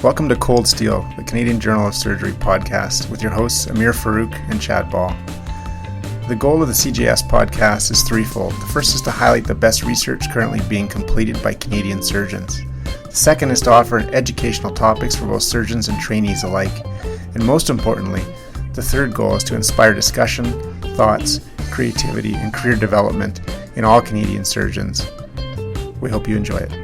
Welcome to Cold Steel, the Canadian Journal of Surgery podcast, with your hosts Amir Farouk and Chad Ball. The goal of the CJS podcast is threefold. The first is to highlight the best research currently being completed by Canadian surgeons. The second is to offer educational topics for both surgeons and trainees alike. And most importantly, the third goal is to inspire discussion, thoughts, creativity, and career development in all Canadian surgeons. We hope you enjoy it.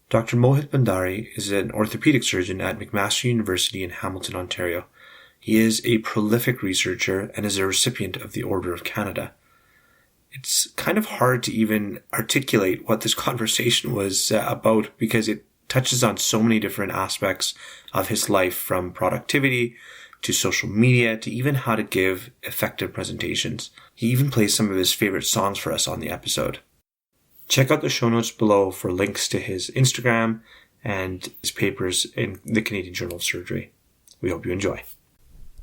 Dr. Mohit Bhandari is an orthopedic surgeon at McMaster University in Hamilton, Ontario. He is a prolific researcher and is a recipient of the Order of Canada. It's kind of hard to even articulate what this conversation was about because it touches on so many different aspects of his life, from productivity to social media to even how to give effective presentations. He even plays some of his favorite songs for us on the episode. Check out the show notes below for links to his Instagram and his papers in the Canadian Journal of Surgery. We hope you enjoy.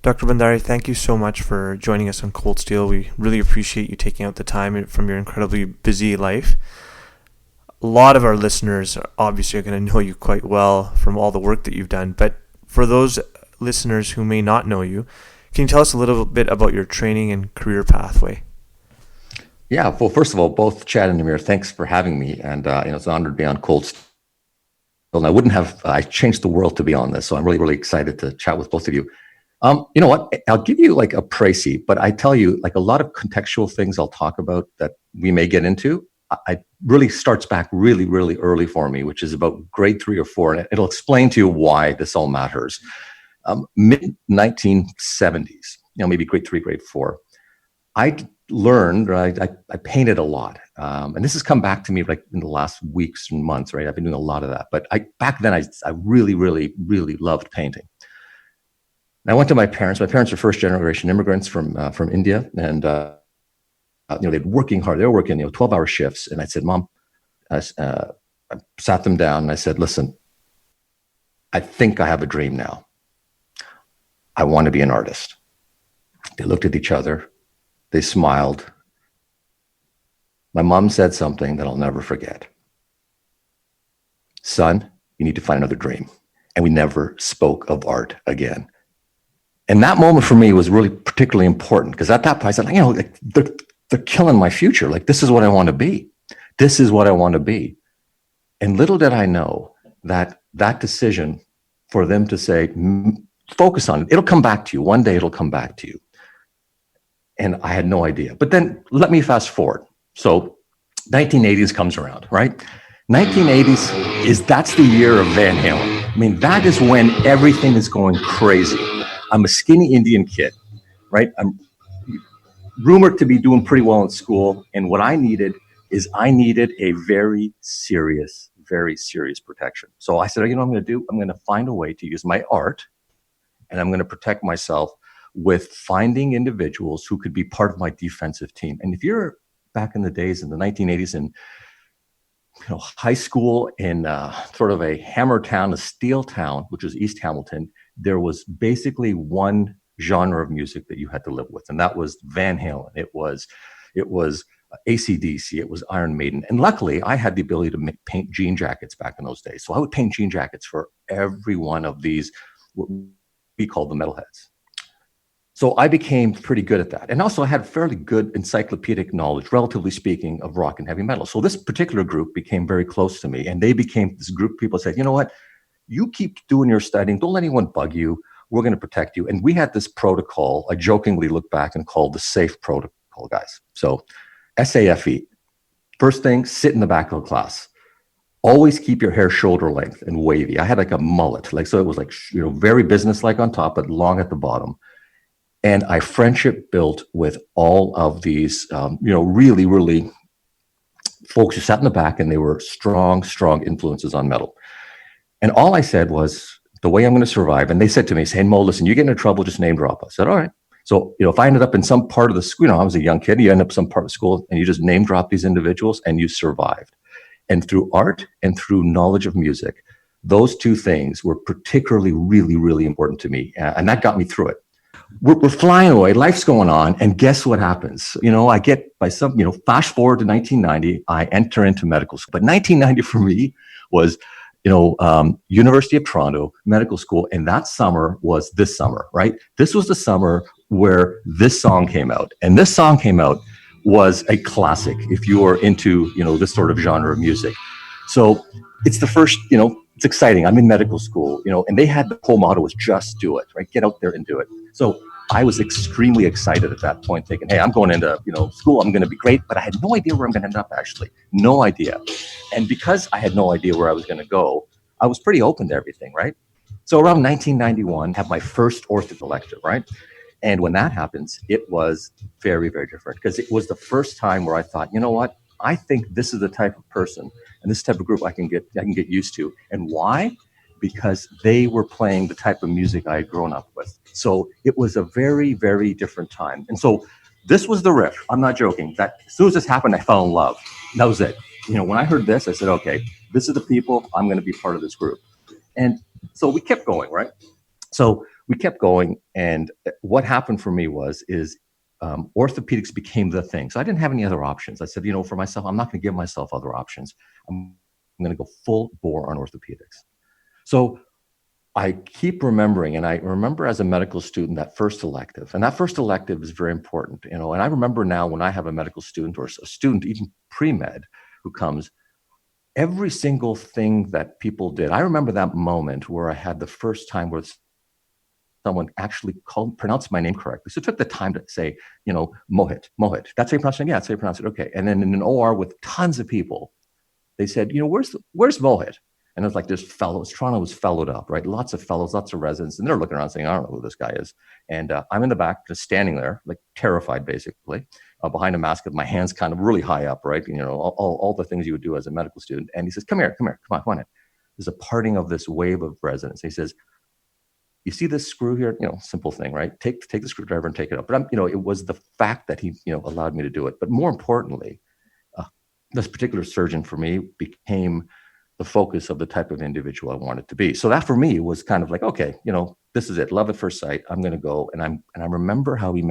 Dr. Bhandari, thank you so much for joining us on Cold Steel. We really appreciate you taking out the time from your incredibly busy life. A lot of our listeners obviously are going to know you quite well from all the work that you've done, but for those listeners who may not know you, can you tell us a little bit about your training and career pathway? Yeah, well, first of all, both Chad and Amir, thanks for having me. And it's an honor to be on Cold Steel. And I changed the world to be on this. So I'm really, really excited to chat with both of you. You know what? I'll give you like a précis, but I tell you, like a lot of contextual things I'll talk about that we may get into. I really starts back really, really early for me, which is about grade 3 or 4. And it'll explain to you why this all matters. Mid 1970s, maybe grade 3, grade 4. I painted a lot. And this has come back to me like in the last weeks and months, right? I've been doing a lot of that. But back then I really, really, really loved painting. And I went to my parents. My parents are first generation immigrants from India. And, they'd working hard. They were working, 12-hour shifts. And I said, Mom, I sat them down and I said, listen, I think I have a dream now. I want to be an artist. They looked at each other. They smiled. My mom said something that I'll never forget. Son, you need to find another dream. And we never spoke of art again. And that moment for me was really particularly important because at that point I said, they're killing my future. Like, this is what I want to be. This is what I want to be. And little did I know that decision for them to say, focus on it. It'll come back to you. One day it'll come back to you. And I had no idea. But then let me fast forward. So 1980s comes around, right? 1980s that's the year of Van Halen. I mean, that is when everything is going crazy. I'm a skinny Indian kid, right? I'm rumored to be doing pretty well in school. And what I needed a very serious protection. So I said, what I'm going to do? I'm going to find a way to use my art and I'm going to protect myself with finding individuals who could be part of my defensive team. And if you're back in the days in the 1980s in high school in sort of a hammer town, a steel town, which was East Hamilton, there was basically one genre of music that you had to live with, and that was Van Halen. It was AC/DC, it was Iron Maiden. And luckily, I had the ability to paint jean jackets back in those days. So I would paint jean jackets for every one of these, what we called the metalheads. So I became pretty good at that. And also I had fairly good encyclopedic knowledge, relatively speaking, of rock and heavy metal. So this particular group became very close to me. And they became this group of people said, you know what, you keep doing your studying. Don't let anyone bug you. We're going to protect you. And we had this protocol, I jokingly look back and called the SAFE protocol, guys. So SAFE, first thing, sit in the back of the class. Always keep your hair shoulder length and wavy. I had like a mullet, so it was like, very businesslike on top, but long at the bottom. And I friendship built with all of these, really, really folks who sat in the back, and they were strong, strong influences on metal. And all I said was, the way I'm going to survive, and they said to me, hey, Mo, listen, you get into trouble, just name drop. I said, all right. So, if I ended up in some part of the school, I was a young kid, you end up in some part of school, and you just name drop these individuals, and you survived. And through art and through knowledge of music, those two things were particularly really, really important to me. And that got me through it. we're flying away, life's going on, and guess what happens? I get by some, flash forward to 1990, I enter into medical school. But 1990 for me was, University of Toronto Medical School, and that summer was this summer, right? This was the summer where this song came out, and this song came out was a classic if you are into, this sort of genre of music. So it's the first, it's exciting. I'm in medical school, and they had the whole motto was just do it, right? Get out there and do it. So I was extremely excited at that point, thinking, hey, I'm going into, school. I'm going to be great, but I had no idea where I'm going to end up, actually. No idea. And because I had no idea where I was going to go, I was pretty open to everything, right? So around 1991, I have my first ortho elective, right? And when that happens, it was very, very different because it was the first time where I thought, you know what? I think this is the type of person and this type of group I can get used to. And why? Because they were playing the type of music I had grown up with. So it was a very, very different time. And so this was the riff. I'm not joking. That as soon as this happened, I fell in love. That was it. When I heard this, I said, okay, this is the people. I'm going to be part of this group. And so we kept going, right? So we kept going. And what happened for me is orthopedics became the thing. So I didn't have any other options. I said, for myself, I'm not going to give myself other options. I'm going to go full bore on orthopedics. So I keep remembering, and I remember as a medical student, that first elective, and that first elective is very important, and I remember now when I have a medical student or a student, even pre-med, who comes, every single thing that people did. I remember that moment where I had the first time where someone actually pronounced my name correctly. So it took the time to say, Mohit. That's how you pronounce it? Yeah, that's how you pronounce it. Okay. And then in an OR with tons of people, they said, where's Mohit? And it was like this fellows, Toronto was fellowed up, right? Lots of fellows, lots of residents. And they're looking around saying, I don't know who this guy is. And I'm in the back, just standing there, like terrified, basically, behind a mask with my hands kind of really high up, right? All the things you would do as a medical student. And he says, come on in. There's a parting of this wave of residents. He says, you see this screw here? Simple thing, right? Take the screwdriver and take it up. But it was the fact that he, allowed me to do it. But more importantly, this particular surgeon for me became the focus of the type of individual I wanted to be. So that for me was kind of like, okay, this is it. Love at first sight. I'm going to go. And I remember how he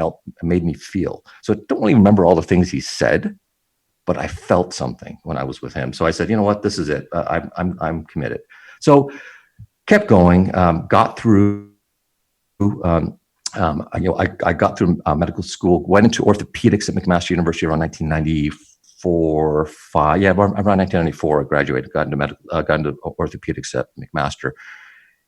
made me feel. So I don't really remember all the things he said, but I felt something when I was with him. So I said, you know what, this is it. I'm committed. So kept going, got through, I got through medical school, went into orthopedics at McMaster University around 1994. Around 1994, I graduated, got into orthopedics at McMaster.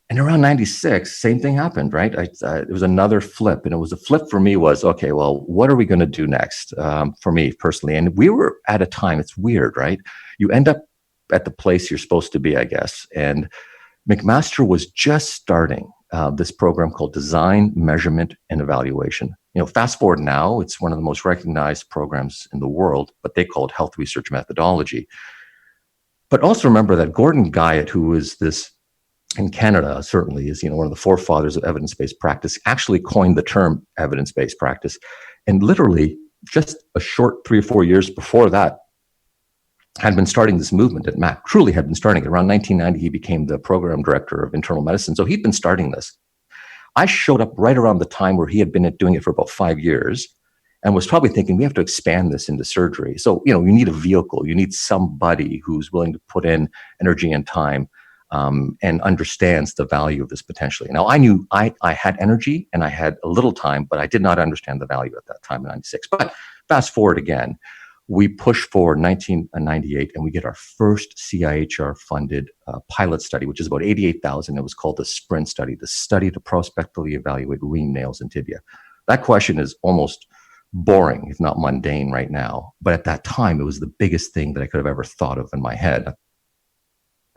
And around 96, same thing happened, right? It was another flip. And it was a flip for me was, okay, well, what are we going to do next for me personally? And we were at a time, it's weird, right? You end up at the place you're supposed to be, I guess. And McMaster was just starting this program called Design, Measurement, and Evaluation. Fast forward now, it's one of the most recognized programs in the world, but they call it Health Research Methodology. But also remember that Gordon Guyatt, who is this, in Canada, certainly is, one of the forefathers of evidence-based practice, actually coined the term evidence-based practice. And literally, just a short 3 or 4 years before that, had been starting this movement at Mac, truly had been starting it. Around 1990, he became the program director of internal medicine. So he'd been starting this. I showed up right around the time where he had been doing it for about 5 years and was probably thinking, we have to expand this into surgery. So, you need a vehicle. You need somebody who's willing to put in energy and time and understands the value of this potentially. Now, I knew I had energy and I had a little time, but I did not understand the value at that time in 96. But fast forward again, we push forward 1998 and we get our first CIHR-funded pilot study, which is about 88,000. It was called the SPRINT study, the study to prospectively evaluate ream nails and tibia. That question is almost boring, if not mundane right now. But at that time, it was the biggest thing that I could have ever thought of in my head.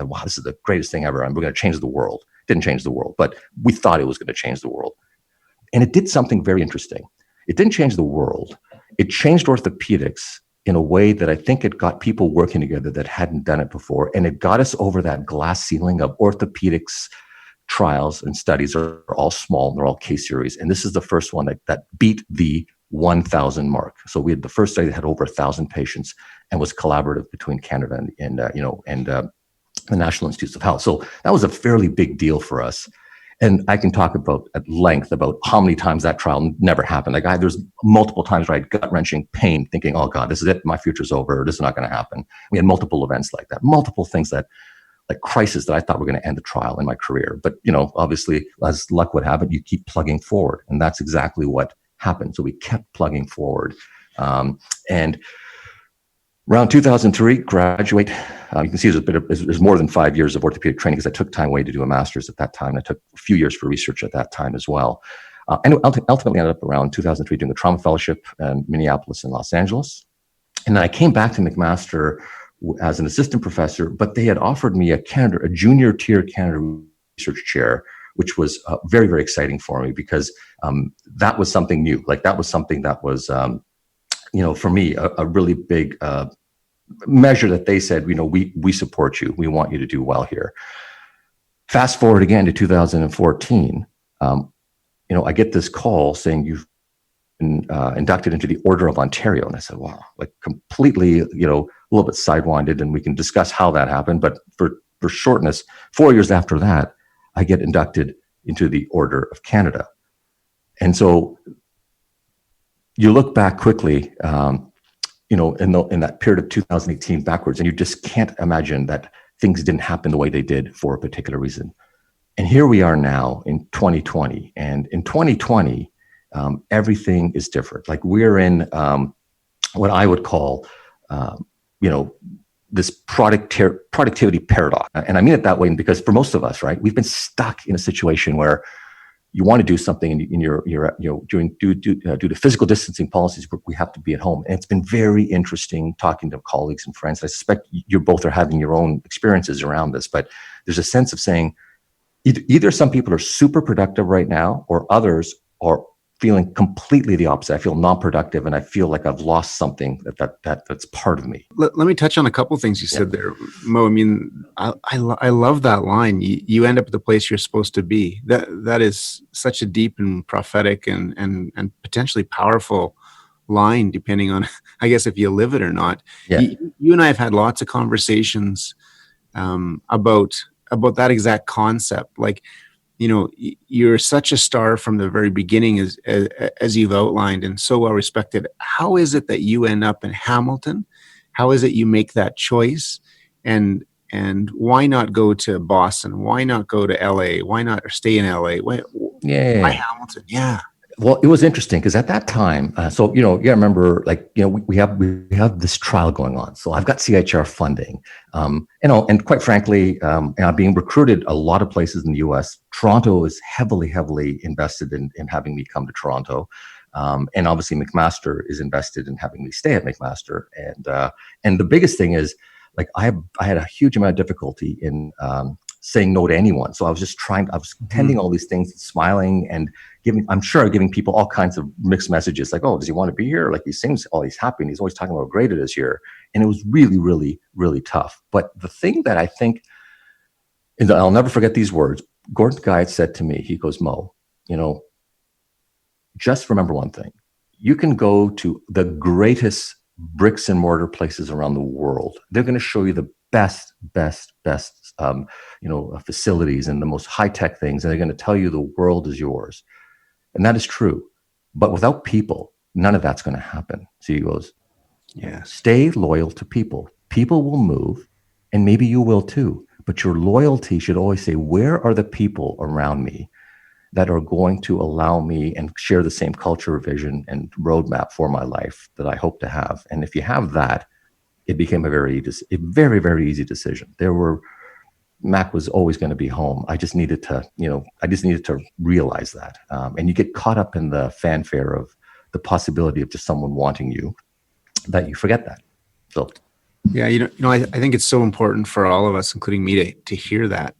Wow, this is the greatest thing ever. And we're going to change the world. It didn't change the world, but we thought it was going to change the world. And it did something very interesting. It didn't change the world. It changed orthopedics in a way that I think it got people working together that hadn't done it before. And it got us over that glass ceiling of orthopedics trials and studies are all small, and they're all case series. And this is the first one that beat the 1,000 mark. So we had the first study that had over 1,000 patients and was collaborative between Canada and the National Institutes of Health. So that was a fairly big deal for us. And I can talk about at length about how many times that trial never happened. Like there's multiple times where I had gut-wrenching pain thinking, oh God, this is it. My future's over. This is not going to happen. We had multiple events like that, multiple things that, like crisis that I thought were going to end the trial in my career. But, obviously, as luck would have it, you keep plugging forward. And that's exactly what happened. So we kept plugging forward. And around 2003, graduate. You can see there's more than 5 years of orthopedic training because I took time away to do a master's at that time. And I took a few years for research at that time as well. And ultimately ended up around 2003 doing the trauma fellowship in Minneapolis and Los Angeles. And then I came back to McMaster as an assistant professor, but they had offered me a junior tier Canada research chair, which was very, very exciting for me because that was something new. Like that was something that was, for me, a really big measure that they said, we support you. We want you to do well here. Fast forward again to 2014, I get this call saying you've been inducted into the Order of Ontario. And I said, wow, like completely, a little bit sidewinded, and we can discuss how that happened. But for shortness, 4 years after that, I get inducted into the Order of Canada. And so you look back quickly, in that period of 2018 backwards, and you just can't imagine that things didn't happen the way they did for a particular reason. And here we are now in 2020. And in 2020, everything is different. Like we're in what I would call, this productivity paradox. And I mean it that way because for most of us, right, we've been stuck in a situation where you want to do something and you're due to physical distancing policies, we have to be at home. And it's been very interesting talking to colleagues and friends. I suspect you both are having your own experiences around this, but there's a sense of saying either some people are super productive right now or others are feeling completely the opposite. I feel non-productive and I feel like I've lost something that's part of me. Let me touch on a couple of things you said there, Mo. I mean, I love that line. You end up at the place you're supposed to be. That is such a deep and prophetic and potentially powerful line, depending on, I guess, if you live it or not. Yeah. You and I have had lots of conversations about that exact concept. Like, you're such a star from the very beginning, as you've outlined, and so well respected. How is it that you end up in Hamilton? How is it you make that choice? And why not go to Boston? Why not go to LA? Why not stay in LA? Why Hamilton? Yeah. Well, it was interesting because at that time, remember, we have this trial going on. So I've got CHR funding, and quite frankly, being recruited a lot of places in the U.S. Toronto is heavily invested in having me come to Toronto, and obviously McMaster is invested in having me stay at McMaster. And the biggest thing is, like, I had a huge amount of difficulty in saying no to anyone. So I was attending all these things, smiling and giving people all kinds of mixed messages. Like, oh, does he want to be here? Like, he seems he's happy and he's always talking about how great it is here. And it was really, really, really tough. But the thing that I think, and I'll never forget these words, Gordon Guy said to me, he goes, Mo, just remember one thing. You can go to the greatest bricks and mortar places around the world. They're going to show you the best facilities and the most high-tech things. And they're going to tell you the world is yours. And that is true. But without people, none of that's going to happen. So he goes, yeah, stay loyal to people. People will move, and maybe you will too. But your loyalty should always say, where are the people around me that are going to allow me and share the same culture, vision, and roadmap for my life that I hope to have? And if you have that, it became a very, very easy decision. Mac was always going to be home. I just needed to realize that. And you get caught up in the fanfare of the possibility of just someone wanting you that you forget that. So, yeah, I think it's so important for all of us, including me, to hear that.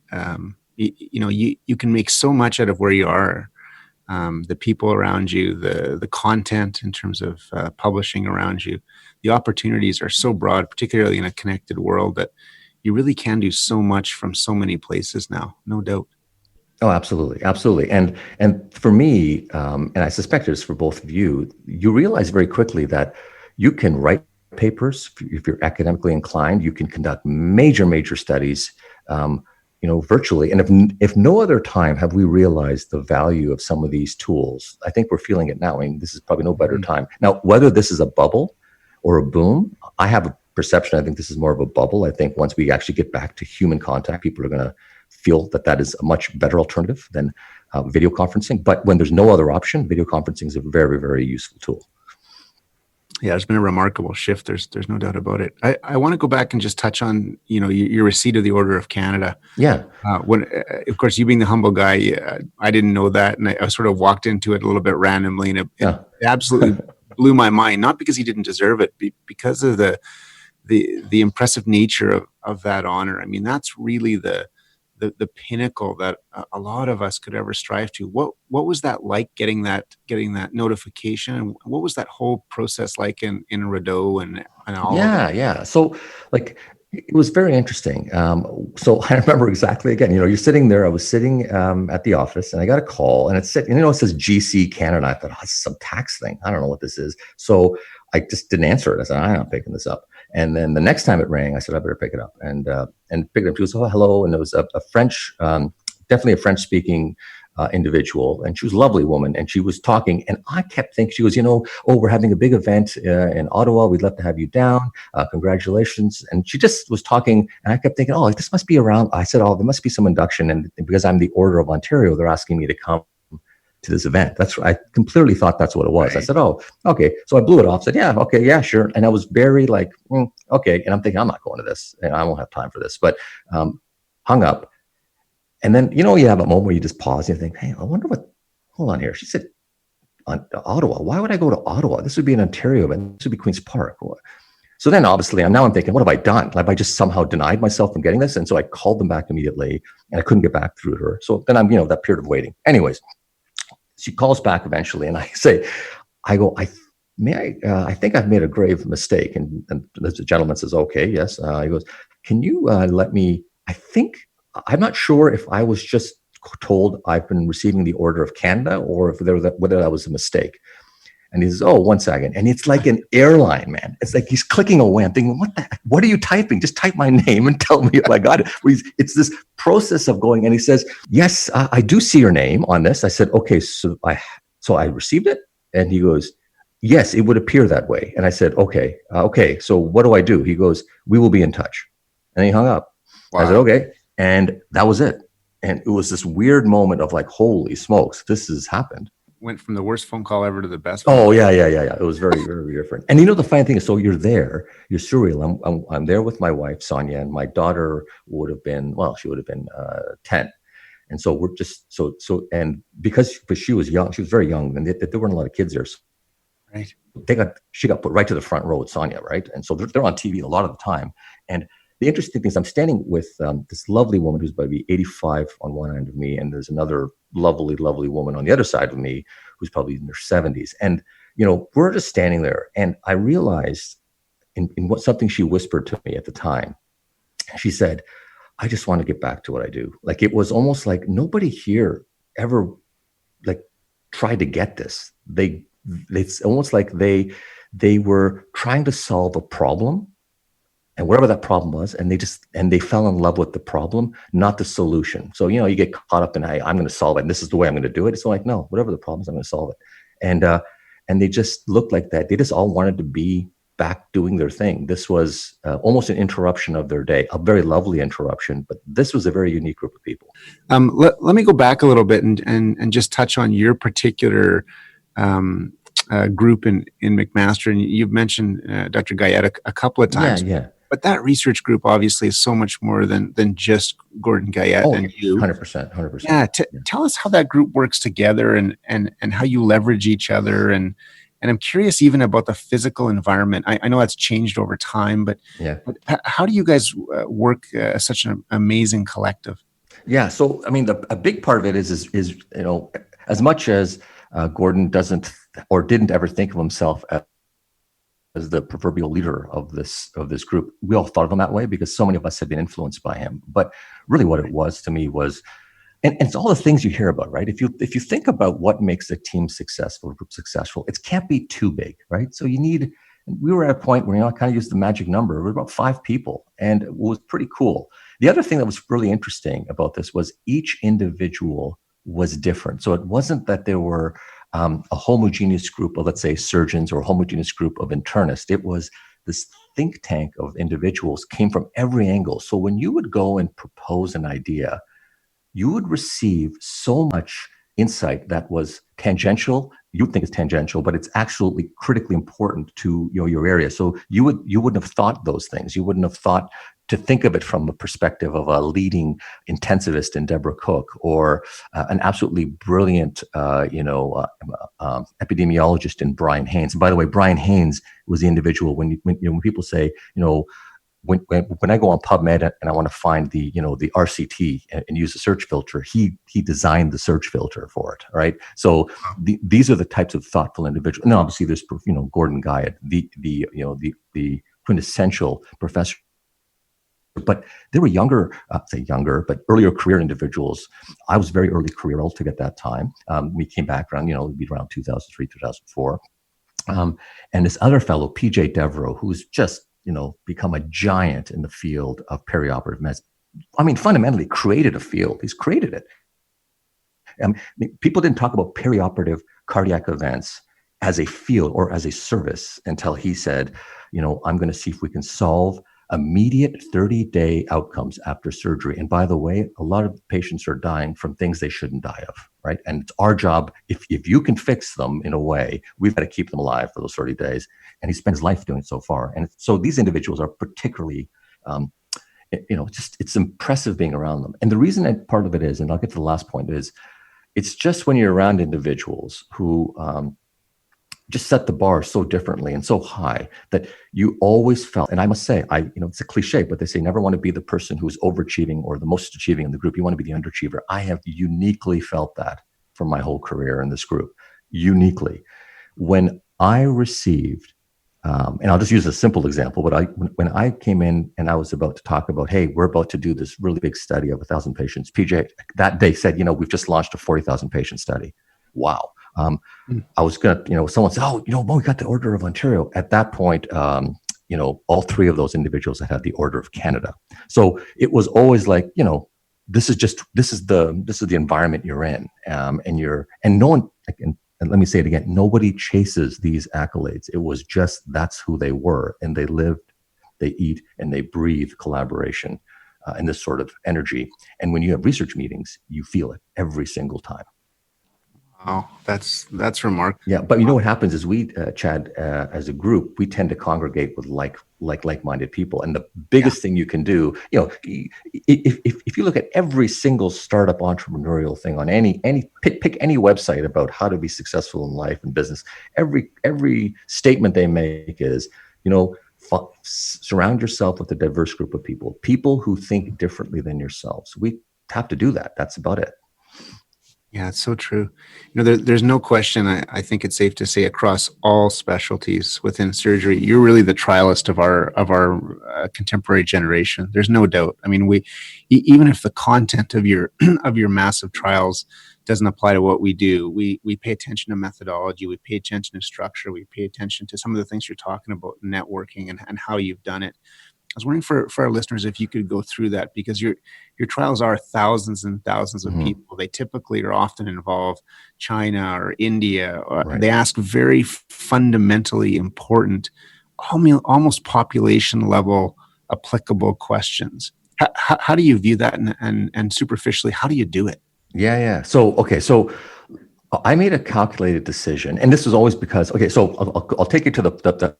You can make so much out of where you are, the people around you, the content in terms of publishing around you. The opportunities are so broad, particularly in a connected world, that you really can do so much from so many places now, no doubt. Oh, absolutely. And for me, and I suspect it's for both of you, you realize very quickly that you can write papers if you're academically inclined. You can conduct major studies. virtually. And if no other time have we realized the value of some of these tools, I think we're feeling it now. I mean, this is probably no better time. Now, whether this is a bubble or a boom, I have a perception. I think this is more of a bubble. I think once we actually get back to human contact, people are going to feel that is a much better alternative than video conferencing. But when there's no other option, video conferencing is a very, very useful tool. Yeah, there's been a remarkable shift. There's no doubt about it. I want to go back and just touch on, your receipt of the Order of Canada. Yeah. When, of course, you being the humble guy, I didn't know that, and I sort of walked into it a little bit randomly, and it absolutely blew my mind. Not because he didn't deserve it, because of the impressive nature of that honor. I mean, that's really the pinnacle that a lot of us could ever strive to. What was that like, getting that notification, and what was that whole process like in Rideau and all? Yeah. So it was very interesting. So I remember exactly, again, you're sitting there. I was sitting at the office, and I got a call, and it said GC Canada. I thought, this is some tax thing. I don't know what this is. So I just didn't answer it. I said, I'm not picking this up. And then the next time it rang, I said, I better pick it up, and picked it up. She goes, oh, hello. And it was a French, definitely a French speaking individual. And she was a lovely woman, and she was talking, and I kept thinking, she goes, we're having a big event in Ottawa. We'd love to have you down. Congratulations. And she just was talking, and I kept thinking, this must be around. I said, there must be some induction. And because I'm the Order of Ontario, they're asking me to come to this event. I completely thought that's what it was. Right. I said, oh, okay. So I blew it off, said, yeah, okay, yeah, sure. And I was very okay. And I'm thinking, I'm not going to this, and I won't have time for this, but hung up. And then, you have a moment where you just pause and you think, hey, I wonder hold on here. She said, Ottawa. Why would I go to Ottawa? This would be an Ontario event. This would be Queen's Park. So then obviously I'm thinking, what have I done? Have I just somehow denied myself from getting this? And so I called them back immediately, and I couldn't get back through to her. So then I'm, that period of waiting. Anyways, she calls back eventually, and I think I've made a grave mistake. And the gentleman says, okay, yes. He goes, can you let me, I'm not sure if I was just told I've been receiving the Order of Canada, or whether that was a mistake. And he says, oh, 1 second. And it's like an airline, man. It's like he's clicking away. I'm thinking, what are you typing? Just type my name and tell me if I got it. It's this process of going. And he says, yes, I do see your name on this. I said, okay, so I received it? And he goes, yes, it would appear that way. And I said, okay, so what do I do? He goes, we will be in touch. And he hung up. Wow. I said, okay. And that was it. And it was this weird moment of holy smokes, this has happened. Went from the worst phone call ever to the best. Oh, yeah. It was very, very different. And the funny thing is, so you're there, you're surreal. I'm there with my wife, Sonia, and my daughter would have been 10. And so we're just, and because she was young, she was very young, and there weren't a lot of kids there. So right. She got put right to the front row with Sonia, right? And so they're on TV a lot of the time. And the interesting thing is I'm standing with this lovely woman who's maybe 85 on one end of me, and there's another lovely, lovely woman on the other side of me who's probably in their 70s. And, we're just standing there. And I realized in something she whispered to me at the time. She said, I just want to get back to what I do. It was almost like nobody here ever tried to get this. It's almost like they were trying to solve a problem, and whatever that problem was, and they fell in love with the problem, not the solution. So, you get caught up in, hey, I'm going to solve it, and this is the way I'm going to do it. It's no, whatever the problem is, I'm going to solve it. And they just looked like that. They just all wanted to be back doing their thing. This was almost an interruption of their day, a very lovely interruption, but this was a very unique group of people. Let me go back a little bit and just touch on your particular group in McMaster. And you've mentioned Dr. Guyette a couple of times. Yeah. But that research group obviously is so much more than just Gordon Guyette and you. 100%. Yeah. Tell us how that group works together and how you leverage each other. And I'm curious even about the physical environment. I know that's changed over time, but how do you guys work as such an amazing collective? Yeah. So, a big part of it is as much as Gordon doesn't or didn't ever think of himself as the proverbial leader of this group, we all thought of him that way because so many of us had been influenced by him. But really what it was to me was, and it's all the things you hear about, right? If you think about what makes a team successful, a group successful, it can't be too big, right? So you need And we were at a point where, I kind of used the magic number. We were about 5 people, and it was pretty cool. The other thing that was really interesting about this was each individual was different. So it wasn't that there were a homogeneous group of, let's say, surgeons or a homogeneous group of internists. It was this think tank of individuals came from every angle. So when you would go and propose an idea, you would receive so much insight that was tangential. You'd think it's tangential, but it's absolutely critically important to your area. So you wouldn't have thought those things. You wouldn't have thought to think of it from the perspective of a leading intensivist in Deborah Cook, or an absolutely brilliant, epidemiologist in Brian Haynes. And by the way, Brian Haynes was the individual when people say, when I go on PubMed and I want to find the RCT and use a search filter, he designed the search filter for it, right? So these are the types of thoughtful individuals. And obviously there's Gordon Guyatt, the quintessential professor. But there were but earlier career individuals. I was very early career altogether at that time. We came back around, it'd be around 2003, 2004. And this other fellow, PJ Devereaux, who's just, become a giant in the field of perioperative medicine. I mean, fundamentally created a field. He's created it. People didn't talk about perioperative cardiac events as a field or as a service until he said, I'm going to see if we can solve immediate 30-day outcomes after surgery. And by the way, a lot of patients are dying from things they shouldn't die of, right? And it's our job, if you can fix them in a way, we've got to keep them alive for those 30 days. And he spent his life doing it so far. And so these individuals are particularly, it's impressive being around them. And the reason that part of it is, and I'll get to the last point, is it's just when you're around individuals who just set the bar so differently and so high that you always felt, and I must say, it's a cliche, but they say never want to be the person who's overachieving or the most achieving in the group. You want to be the underachiever. I have uniquely felt that from my whole career in this group, uniquely. When I received, and I'll just use a simple example, but when I came in and I was about to talk about, hey, we're about to do this really big study of 1,000 patients, PJ that day said, we've just launched a 40,000 patient study. Wow. I was going to, someone said, we got the Order of Ontario. At that point, all 3 of those individuals had the Order of Canada. So it was always like, this is the environment you're in. And no one, and let me say it again, nobody chases these accolades. It was just, that's who they were. And they lived, they eat, and they breathe collaboration and this sort of energy. And when you have research meetings, you feel it every single time. Oh, that's remarkable. Yeah, but what happens is we, Chad, as a group, we tend to congregate with like-minded people, and the biggest thing you can do, if you look at every single startup entrepreneurial thing on any pick any website about how to be successful in life and business, every statement they make is, surround yourself with a diverse group of people who think differently than yourselves. We have to do that. That's about it. Yeah, it's so true. There's no question. I think it's safe to say across all specialties within surgery, you're really the trialist of our contemporary generation. There's no doubt. I mean, even if the content of your of your massive trials doesn't apply to what we do, we pay attention to methodology, we pay attention to structure, we pay attention to some of the things you're talking about, networking and how you've done it. I was wondering for our listeners if you could go through that, because your trials are thousands and thousands of people. They typically are often involve China or India. Right. They ask very fundamentally important, almost population level applicable questions. How do you view that, and superficially, how do you do it? Yeah. So I made a calculated decision, and this was always because, so I'll take you to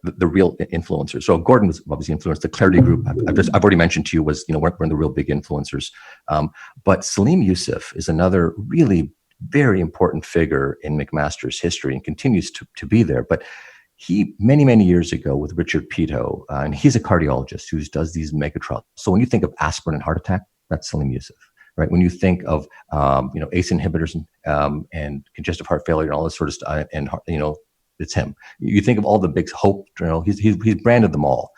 the real influencers. So Gordon was obviously influenced. The Clarity Group, I've already mentioned to you, was, we're in the real big influencers. But Salim Yusuf is another really very important figure in McMaster's history and continues to be there. But he, many years ago with Richard Pito, and he's a cardiologist who does these mega trials. So when you think of aspirin and heart attack, that's Salim Yusuf. Right. When you think of ACE inhibitors and congestive heart failure and all this sort of stuff, and it's him. You think of all the big hope, he's branded them all.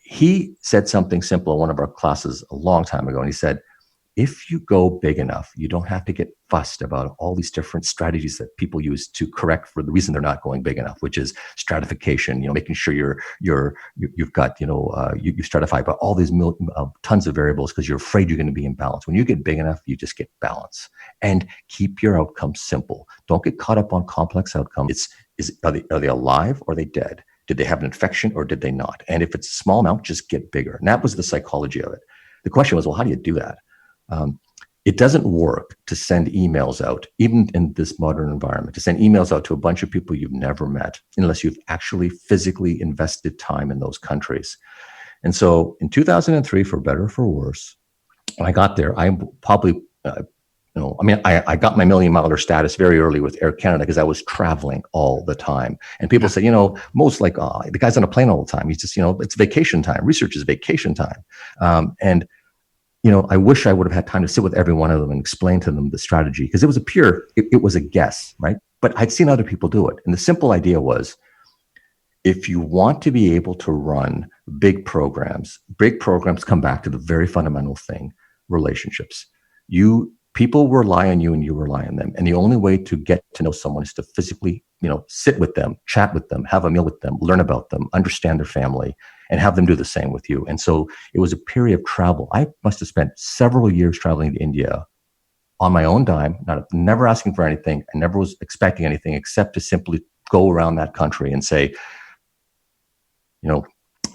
He said something simple in one of our classes a long time ago, and he said, if you go big enough, you don't have to get fussed about all these different strategies that people use to correct for the reason they're not going big enough, which is stratification, making sure you've got, you stratify by all these tons of variables because you're afraid you're going to be imbalanced. When you get big enough, you just get balance, and keep your outcomes simple. Don't get caught up on complex outcomes. Are they alive or are they dead? Did they have an infection or did they not? And if it's a small amount, just get bigger. And that was the psychology of it. The question was, well, how do you do that? It doesn't work to send emails out, even in this modern environment, to send emails out to a bunch of people you've never met, unless you've actually physically invested time in those countries. And so in 2003, for better or for worse, when I got there, I probably, I got my million-miler status very early with Air Canada because I was traveling all the time. And people say, most like, the guy's on a plane all the time. He's just, it's vacation time. Research is vacation time. I wish I would have had time to sit with every one of them and explain to them the strategy, because it was it was a guess, right? But I'd seen other people do it. And the simple idea was, if you want to be able to run big programs come back to the very fundamental thing, relationships. People rely on you and you rely on them. And the only way to get to know someone is to physically, sit with them, chat with them, have a meal with them, learn about them, understand their family, and have them do the same with you. And so it was a period of travel. I must have spent several years traveling to India on my own dime, never asking for anything. I never was expecting anything except to simply go around that country and say,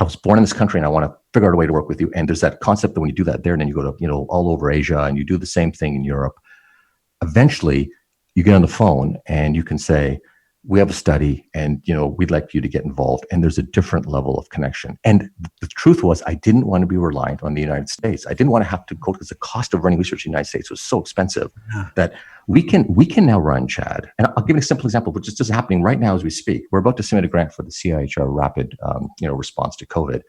I was born in this country and I want to figure out a way to work with you. And there's that concept that when you do that there, and then you go to, all over Asia and you do the same thing in Europe, eventually you get on the phone and you can say, we have a study and, we'd like you to get involved. And there's a different level of connection. And the truth was, I didn't want to be reliant on the United States. I didn't want to have to go, because the cost of running research in the United States was so expensive that we can now run, Chad. And I'll give you a simple example, which is just happening right now as we speak. We're about to submit a grant for the CIHR rapid, response to COVID.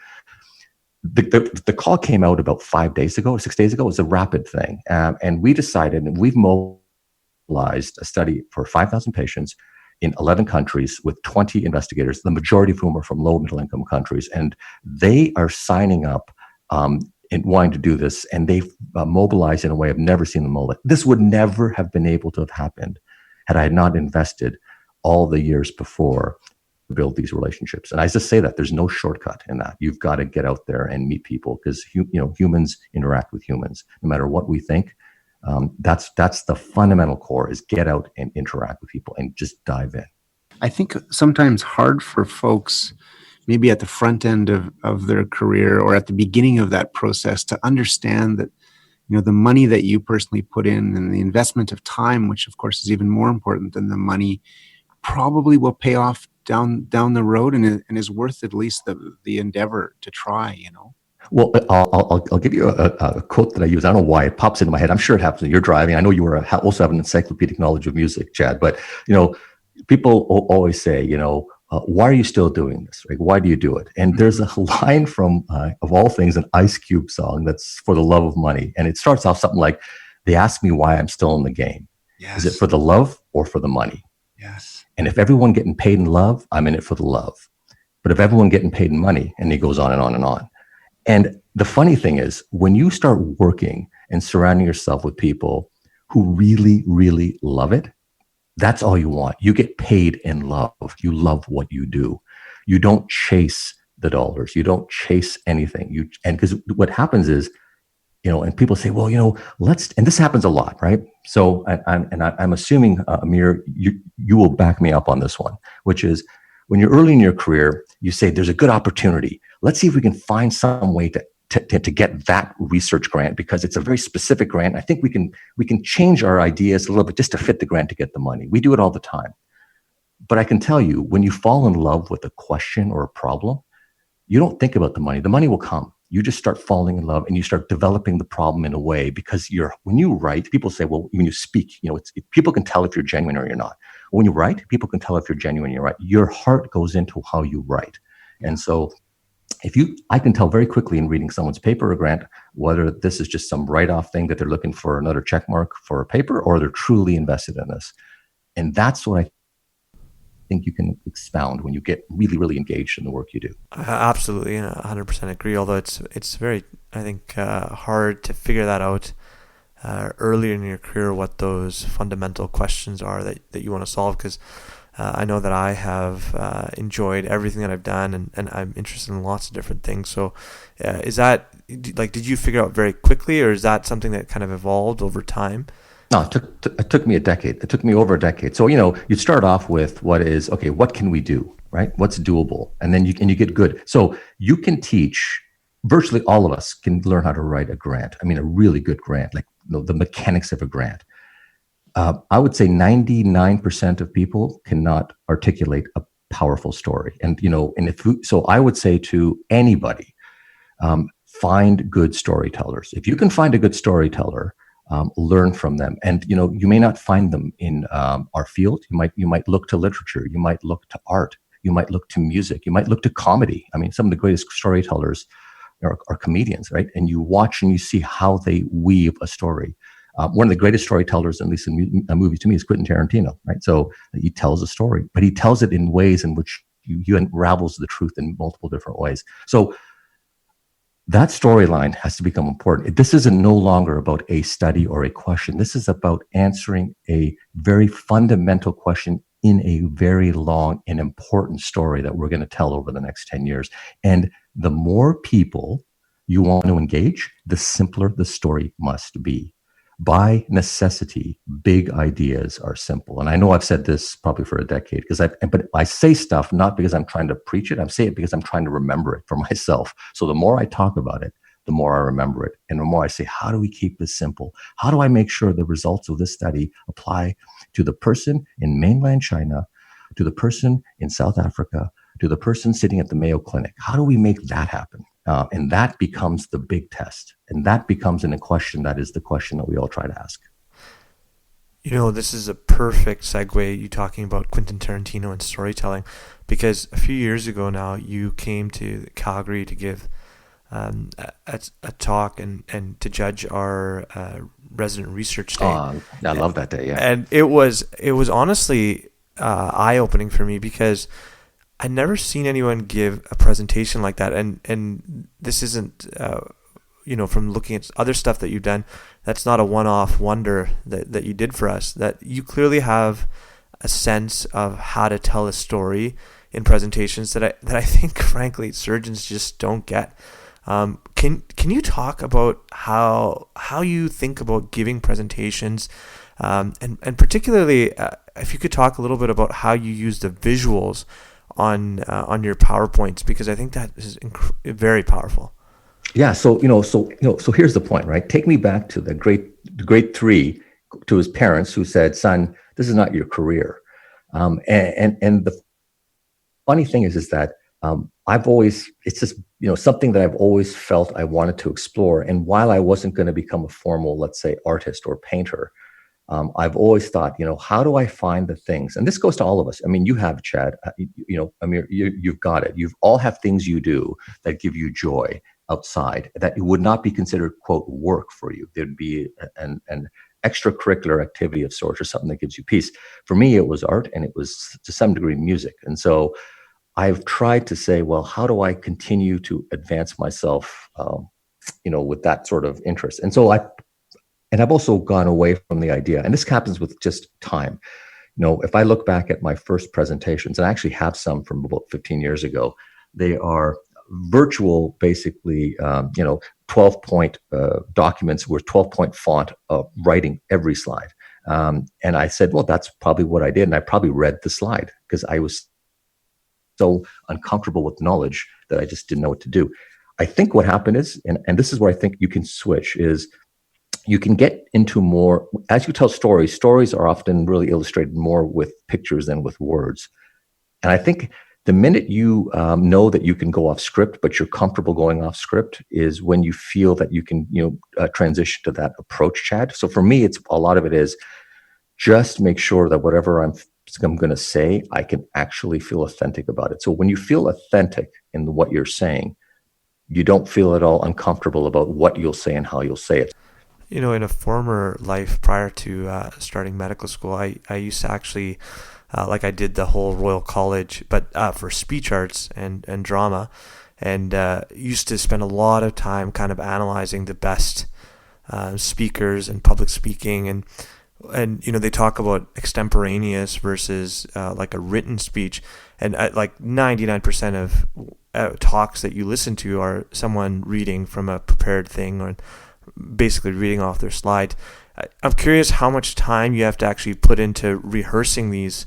The call came out about 6 days ago. It was a rapid thing. And we decided, and we've mobilized a study for 5,000 patients in 11 countries with 20 investigators, the majority of whom are from low middle income countries. And they are signing up and wanting to do this. And they've mobilized in a way I've never seen them mobilize. This would never have been able to have happened had I not invested all the years before to build these relationships. And I just say that there's no shortcut in that. You've got to get out there and meet people, because humans interact with humans. No matter what we think, that's the fundamental core, is get out and interact with people and just dive in. I think sometimes hard for folks, maybe at the front end of their career or at the beginning of that process, to understand that, the money that you personally put in and the investment of time, which of course is even more important than the money, probably will pay off down the road and is worth at least the endeavor to try, Well, I'll give you a quote that I use. I don't know why it pops into my head. I'm sure it happens when you're driving. I know you also have an encyclopedic knowledge of music, Chad. But people always say, why are you still doing this? Right? Why do you do it? And there's a line from, of all things, an Ice Cube song that's For the Love of Money, and it starts off something like, "They ask me why I'm still in the game. Yes. Is it for the love or for the money? Yes. And if everyone getting paid in love, I'm in it for the love. But if everyone getting paid in money," and he goes on and on and on. And the funny thing is, when you start working and surrounding yourself with people who really, really love it, that's all you want. You get paid in love. You love what you do. You don't chase the dollars. You don't chase anything. And because what happens is, and people say, well, and this happens a lot, right? So I'm assuming, Amir, you will back me up on this one, which is, when you're early in your career, you say, there's a good opportunity. Let's see if we can find some way to get that research grant, because it's a very specific grant. I think we can change our ideas a little bit just to fit the grant to get the money. We do it all the time. But I can tell you, when you fall in love with a question or a problem, you don't think about the money. The money will come. You just start falling in love and you start developing the problem in a way, because when you write, people say, well, when you speak, people can tell if you're genuine or you're not. When you write, people can tell if you're genuine or you're right. Your heart goes into how you write. And so I can tell very quickly in reading someone's paper or grant, whether this is just some write-off thing that they're looking for another check mark for a paper, or they're truly invested in this. And that's what I think you can expound when you get really, really engaged in the work you do. Absolutely, and 100% agree. Although it's very, I think, hard to figure that out earlier in your career what those fundamental questions are that you want to solve, because I know that I have enjoyed everything that I've done, and I'm interested in lots of different things. So is that, like, did you figure out very quickly, or is that something that kind of evolved over time? No, it took me a decade. It took me over a decade. So, you start off with what can we do, right? What's doable? And then you get good. So you can teach, virtually all of us can learn how to write a grant. I mean, a really good grant, like the mechanics of a grant. I would say 99% of people cannot articulate a powerful story. So I would say to anybody, find good storytellers. If you can find a good storyteller, learn from them. And you may not find them in our field. You might look to literature. You might look to art. You might look to music. You might look to comedy. I mean, some of the greatest storytellers are comedians, right? And you watch and you see how they weave a story. One of the greatest storytellers, at least in movies to me, is Quentin Tarantino, right? So he tells a story, but he tells it in ways in which you unravels the truth in multiple different ways. So that storyline has to become important. This is no longer about a study or a question. This is about answering a very fundamental question in a very long and important story that we're going to tell over the next 10 years. And the more people you want to engage, the simpler the story must be. By necessity, big ideas are simple. And I know I've said this probably for a decade, but I say stuff not because I'm trying to preach it. I'm saying it because I'm trying to remember it for myself. So the more I talk about it, the more I remember it. And the more I say, how do we keep this simple? How do I make sure the results of this study apply to the person in mainland China, to the person in South Africa, to the person sitting at the Mayo Clinic? How do we make that happen? And that becomes the big test. And that becomes a question that is the question that we all try to ask. This is a perfect segue, you talking about Quentin Tarantino and storytelling, because a few years ago now, you came to Calgary to give a talk and to judge our resident research day. I love that day, yeah. And it was honestly eye-opening for me, because I'd never seen anyone give a presentation like that, and this isn't, from looking at other stuff that you've done, that's not a one-off wonder that you did for us. That you clearly have a sense of how to tell a story in presentations that I think, frankly, surgeons just don't get. Can you talk about how you think about giving presentations, and particularly if you could talk a little bit about how you use the visuals on your PowerPoints, because I think that is very powerful. Yeah. So here's the point, right? Take me back to the grade 3, to his parents who said, "Son, this is not your career." And the funny thing is that it's just something that I've always felt I wanted to explore. And while I wasn't going to become a formal, let's say, artist or painter, I've always thought, how do I find the things? And this goes to all of us. I mean, you have, Chad, Amir, you've got it. You all have things you do that give you joy outside that would not be considered, quote, work for you. There'd be an extracurricular activity of sorts, or something that gives you peace. For me, it was art, and it was to some degree music. And so I've tried to say, well, how do I continue to advance myself, with that sort of interest? And so I've also gone away from the idea, and this happens with just time. If I look back at my first presentations, and I actually have some from about 15 years ago, they are virtual, basically, 12-point documents with 12-point font writing every slide. And I said, well, that's probably what I did. And I probably read the slide because I was so uncomfortable with knowledge that I just didn't know what to do. I think what happened is, and this is where I think you can switch, is you can get into more, as you tell stories are often really illustrated more with pictures than with words. And I think the minute you know that you can go off script, but you're comfortable going off script, is when you feel that you can, transition to that approach, Chad. So for me, a lot of it is just make sure that whatever I'm going to say, I can actually feel authentic about it. So when you feel authentic in what you're saying, you don't feel at all uncomfortable about what you'll say and how you'll say it. In a former life prior to starting medical school, I used to actually, I did the whole Royal College, but for speech arts and drama, and used to spend a lot of time kind of analyzing the best speakers and public speaking, and they talk about extemporaneous versus like a written speech, and like 99% of talks that you listen to are someone reading from a prepared thing or basically reading off their slide. I'm curious how much time you have to actually put into rehearsing these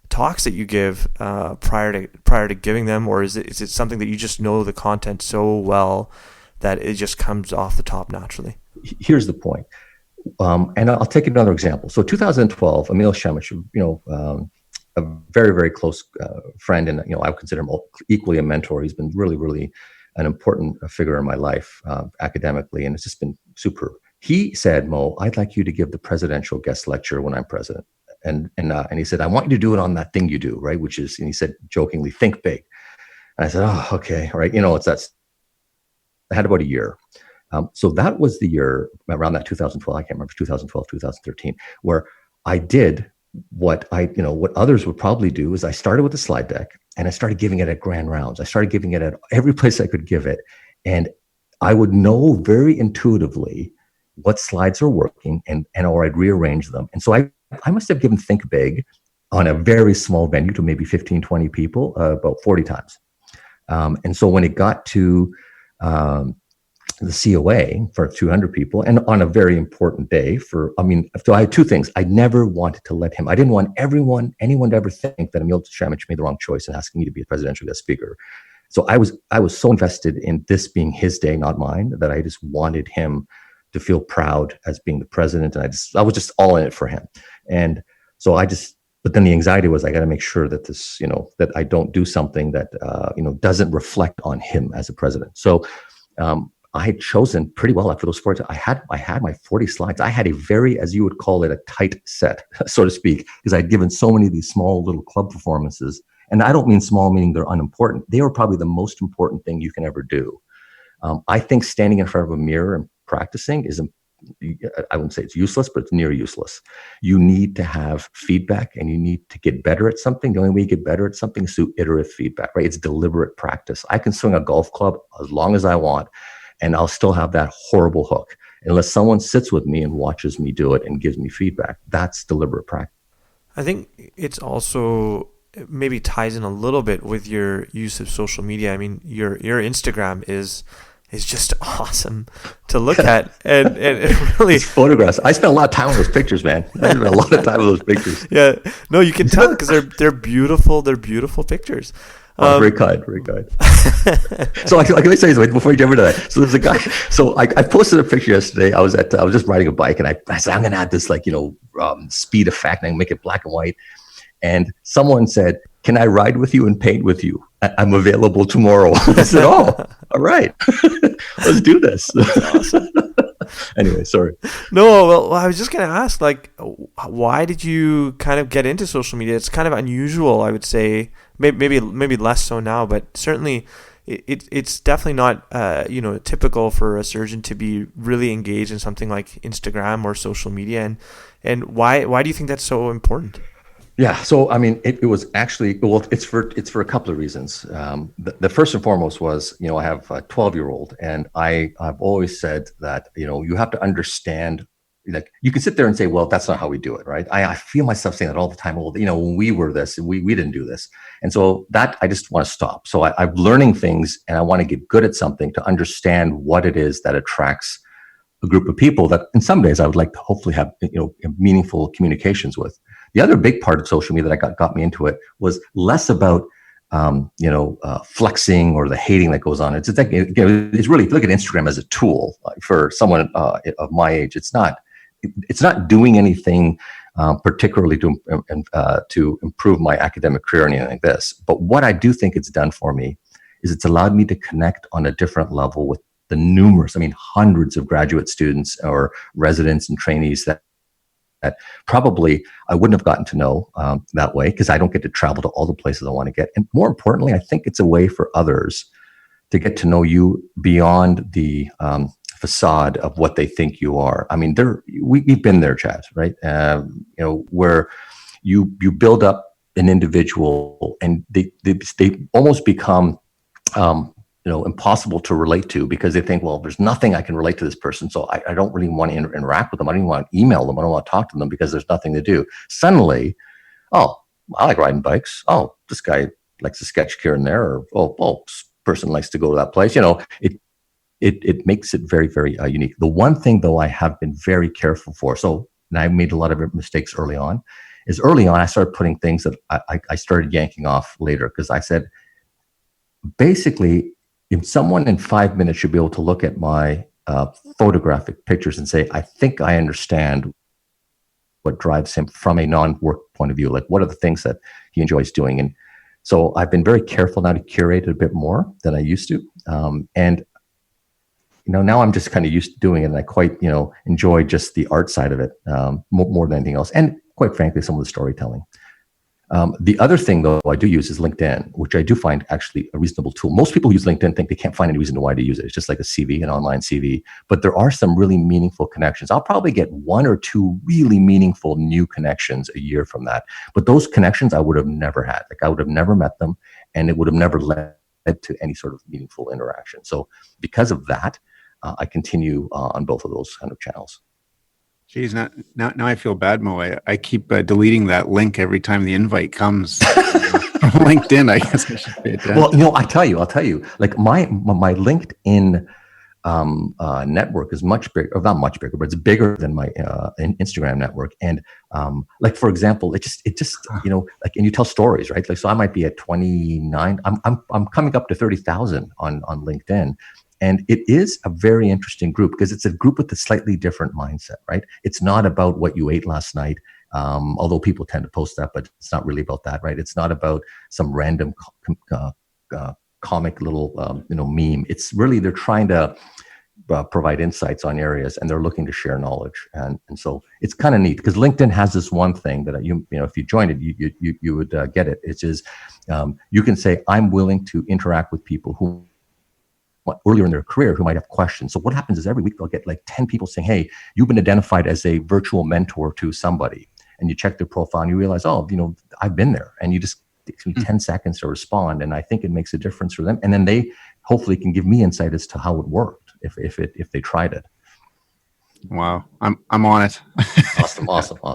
talks that you give prior to giving them, or is it something that you just know the content so well that it just comes off the top naturally? Here's the point. And I'll take another example. So 2012, Emil Shemich, a very, very close friend, and I would consider him equally a mentor. He's been really, really an important figure in my life academically, and it's just been superb. He said, "Mo, I'd like you to give the presidential guest lecture when I'm president." And he said, "I want you to do it on that thing you do, right? Which is," and he said jokingly, "think big." And I said, "Oh, okay, all right." I had about a year. So that was the year around that 2012, I can't remember, 2012, 2013, where I did what others would probably do is I started with a slide deck and I started giving it at grand rounds. I started giving it at every place I could give it. And I would know very intuitively what slides are working or I'd rearrange them. And so I must have given Think Big on a very small venue to maybe 15, 20 people about 40 times. And so when it got to the COA for 200 people, and on a very important day so I had two things. I never wanted to I didn't want anyone to ever think that Emil Shemich made the wrong choice in asking me to be a presidential guest speaker. So I was so invested in this being his day, not mine, that I just wanted him to feel proud as being the president. And I was just all in it for him. And so but then the anxiety was, I got to make sure that this, that I don't do something that, doesn't reflect on him as a president. So, I had chosen pretty well after those 40. I had my 40 slides. I had a very, as you would call it, a tight set, so to speak, because I'd given so many of these small little club performances. And I don't mean small, meaning they're unimportant. They are probably the most important thing you can ever do. I think standing in front of a mirror and practicing I wouldn't say it's useless, but it's near useless. You need to have feedback and you need to get better at something. The only way you get better at something is through iterative feedback, right? It's deliberate practice. I can swing a golf club as long as I want, and I'll still have that horrible hook unless someone sits with me and watches me do it and gives me feedback. That's deliberate practice. I think it's also maybe ties in a little bit with your use of social media. I mean, your Instagram is just awesome to look at, and it really, it's photographs. I spent a lot of time on those pictures, man. I spent a lot of time on those pictures. Yeah, no, you can tell because they're beautiful. They're beautiful pictures. Very kind, very kind. So let me say this before you jump into that. So there's a guy. So I posted a picture yesterday. I was just riding a bike, and I said I'm going to add this speed effect and I make it black and white. And someone said, "Can I ride with you and paint with you? I'm available tomorrow." I said, "Oh, all right, let's do this." Awesome. Anyway, sorry. No, well, I was just going to ask, why did you kind of get into social media? It's kind of unusual, I would say. Maybe less so now, but certainly it's definitely not typical for a surgeon to be really engaged in something like Instagram or social media. And why do you think that's so important? Yeah, so I mean, it was actually, well, it's for a couple of reasons. The first and foremost was, I have a 12-year-old, and I've always said that you have to understand. Like, you can sit there and say, well, that's not how we do it, right? I feel myself saying that all the time. Well, when we were this, we didn't do this. And so that I just want to stop. So I'm learning things, and I want to get good at something to understand what it is that attracts a group of people that in some days I would like to hopefully have meaningful communications with. The other big part of social media that got me into it was less about flexing or the hating that goes on. It's really, if you look at Instagram as a tool for someone of my age, it's not doing anything particularly to improve my academic career or anything like this. But what I do think it's done for me is it's allowed me to connect on a different level with the numerous, hundreds of graduate students or residents and trainees that probably I wouldn't have gotten to know that way, because I don't get to travel to all the places I want to get. And more importantly, I think it's a way for others to get to know you beyond the facade of what they think you are. I mean, we've been there, Chad, right? Where you build up an individual and they almost become impossible to relate to because they think, well, there's nothing I can relate to this person. So I don't really want to interact with them. I don't even want to email them. I don't want to talk to them because there's nothing to do. Suddenly, oh, I like riding bikes. Oh, this guy likes to sketch here and there. Or, this person likes to go to that place. It makes it very, very unique. The one thing, though, I have been very careful for, and I made a lot of mistakes early on, is early on I started putting things that I started yanking off later because I said, basically, if someone in 5 minutes should be able to look at my photographic pictures and say, I think I understand what drives him from a non-work point of view, like what are the things that he enjoys doing. And so I've been very careful now to curate it a bit more than I used to. And now I'm just kind of used to doing it, and I quite, enjoy just the art side of it more than anything else. And quite frankly, some of the storytelling. The other thing, though, I do use is LinkedIn, which I do find actually a reasonable tool. Most people use LinkedIn think they can't find any reason why to use it. It's just like a CV, an online CV. But there are some really meaningful connections. I'll probably get 1 or 2 really meaningful new connections a year from that. But those connections I would have never had. Like I would have never met them, and it would have never led to any sort of meaningful interaction. So because of that, I continue on both of those kind of channels. Geez, now I feel bad, Mo. I keep deleting that link every time the invite comes. LinkedIn, I guess I should pay attention. Well, I'll tell you, like my LinkedIn network is much bigger, or not much bigger, but it's bigger than my Instagram network. And like, for example, it just like, and you tell stories, right? Like, so I might be at 29. I'm coming up to 30,000 on LinkedIn. And it is a very interesting group because it's a group with a slightly different mindset, right? It's not about what you ate last night, although people tend to post that, but it's not really about that, right? It's not about some random comic little, meme. It's really, they're trying to provide insights on areas, and they're looking to share knowledge. And so it's kind of neat because LinkedIn has this one thing that if you joined it, you would get it. It's just, you can say, I'm willing to interact with people who earlier in their career who might have questions. So what happens is every week they'll get like 10 people saying, hey, you've been identified as a virtual mentor to somebody. And you check their profile and you realize, I've been there. And you just, it takes me 10 seconds to respond. And I think it makes a difference for them. And then they hopefully can give me insight as to how it worked if they tried it. Wow. I'm on it. Awesome.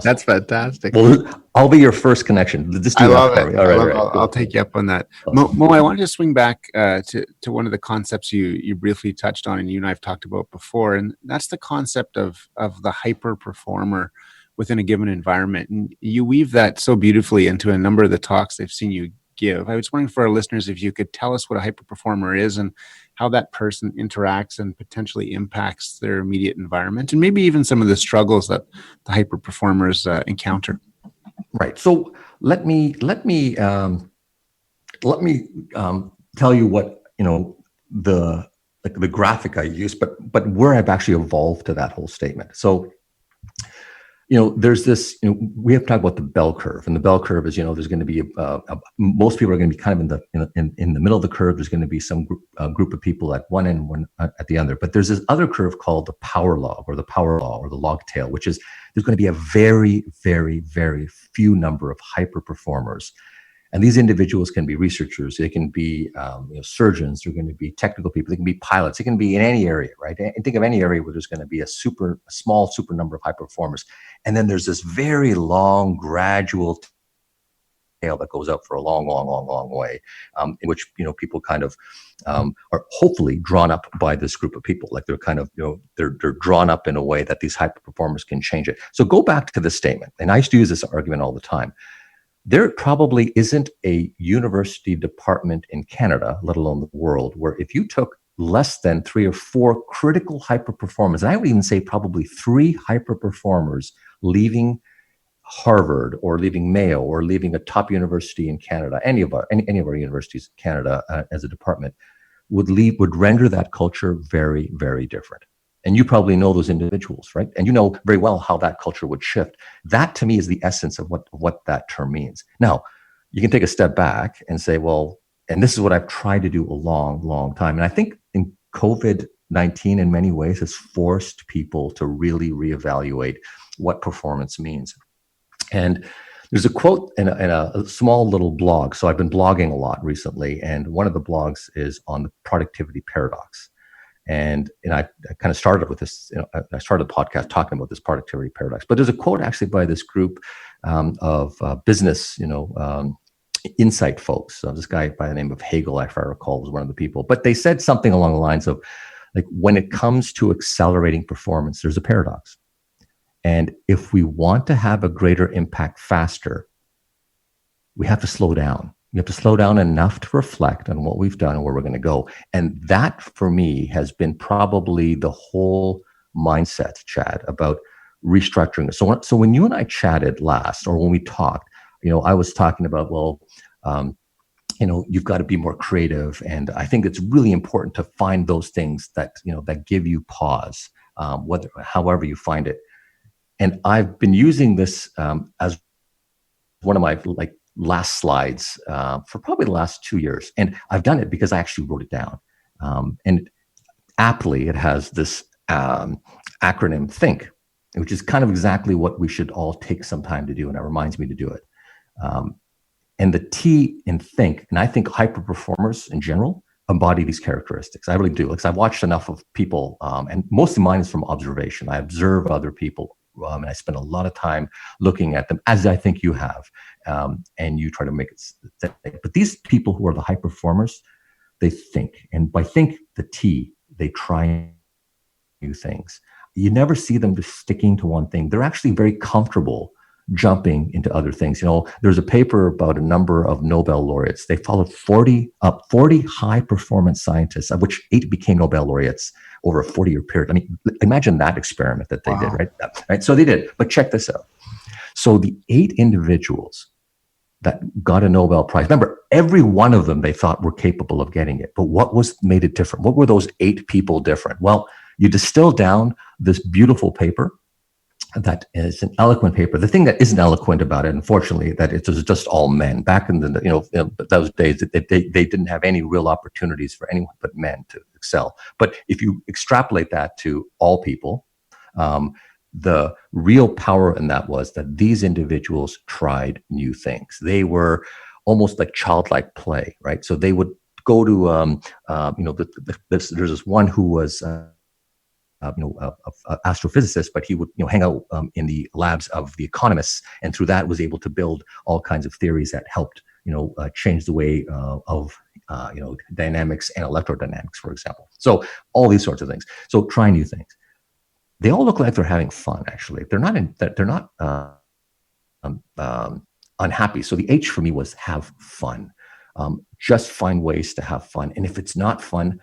That's fantastic. Well, I'll be your first connection. I love it. All right. I'll take you up on that. Mo, I want to just swing back to one of the concepts you briefly touched on, and you and I have talked about before, and that's the concept of the hyper performer within a given environment. And you weave that so beautifully into a number of the talks I've seen you give. I was wondering for our listeners if you could tell us what a hyper performer is and how that person interacts and potentially impacts their immediate environment, and maybe even some of the struggles that the hyper performers encounter. Right. So let me tell you what the graphic I use, but where I've actually evolved to that whole statement. So there's this, we have to talk about the bell curve, and the bell curve is, there's going to be most people are going to be kind of in the middle of the curve. There's going to be some group of people at one end, one at the other. But there's this other curve called the power log or the log tail, which is there's going to be a very, very, very few number of hyper performers. And these individuals can be researchers, they can be surgeons, they're going to be technical people, they can be pilots, it can be in any area, right? And think of any area where there's going to be a small super number of high performers. And then there's this very long, gradual tail that goes out for a long, long, long, long way, in which, people kind of are hopefully drawn up by this group of people. Like they're kind of, they're drawn up in a way that these hyper performers can change it. So go back to the statement. And I used to use this argument all the time. There probably isn't a university department in Canada, let alone the world, where if you took less than 3 or 4 critical hyper performers, and I would even say probably 3 hyper performers leaving Harvard or leaving Mayo or leaving a top university in Canada, any of our universities in Canada as a department, would render that culture very, very different. And you probably know those individuals, right? And you know very well how that culture would shift. That to me is the essence of what that term means. Now, you can take a step back and say, well, and this is what I've tried to do a long, long time. And I think in COVID-19 in many ways has forced people to really reevaluate what performance means. And There's a quote in a small little blog. So I've been blogging a lot recently, and one of the blogs is on the productivity paradox. And I kind of started with this. I started the podcast talking about this productivity paradox. But there's a quote actually by this group of business, insight folks. So this guy by the name of Hegel, if I recall, was one of the people. But they said something along the lines of, like, when it comes to accelerating performance, there's a paradox. And if we want to have a greater impact faster, we have to slow down. We have to slow down enough to reflect on what we've done and where we're going to go. And that, for me, has been probably the whole mindset, Chad, about restructuring. So when you and I chatted last, or when we talked, I was talking about, you've got to be more creative. And I think it's really important to find those things that, that give you pause, however you find it. And I've been using this as one of my last slides for probably the last 2 years. And I've done it because I actually wrote it down. And aptly, it has this acronym THINK, which is kind of exactly what we should all take some time to do. And it reminds me to do it. And the T in THINK, and I think hyper performers in general embody these characteristics. I really do. Because I've watched enough of people, and most of mine is from observation. I observe other people. And I spend a lot of time looking at them, as I think you have, and you try to make it. But these people who are the high performers, they think. And by think, the T, they try new things. You never see them just sticking to one thing. They're actually very comfortable jumping into other things. There's a paper about a number of Nobel laureates. They followed 40 high performance scientists, of which 8 became Nobel laureates over a 40-year period. I mean, imagine that experiment that they did, right? So they did. But check this out. So the 8 individuals that got a Nobel Prize, remember, every one of them they thought were capable of getting it. But what made it different? What were those 8 people different? Well, you distill down this beautiful paper that is an eloquent paper. The thing that isn't eloquent about it, unfortunately, that it was just all men. Back in those days, they didn't have any real opportunities for anyone but men to excel. But if you extrapolate that to all people, the real power in that was that these individuals tried new things. They were almost like childlike play, right? So they would go to, there's this one who was astrophysicist, but he would hang out in the labs of the economists, and through that was able to build all kinds of theories that helped change the way of dynamics and electrodynamics, for example. So all these sorts of things. So try new things. They all look like they're having fun. Actually, they're not unhappy. So the H for me was have fun. Just find ways to have fun, and if it's not fun,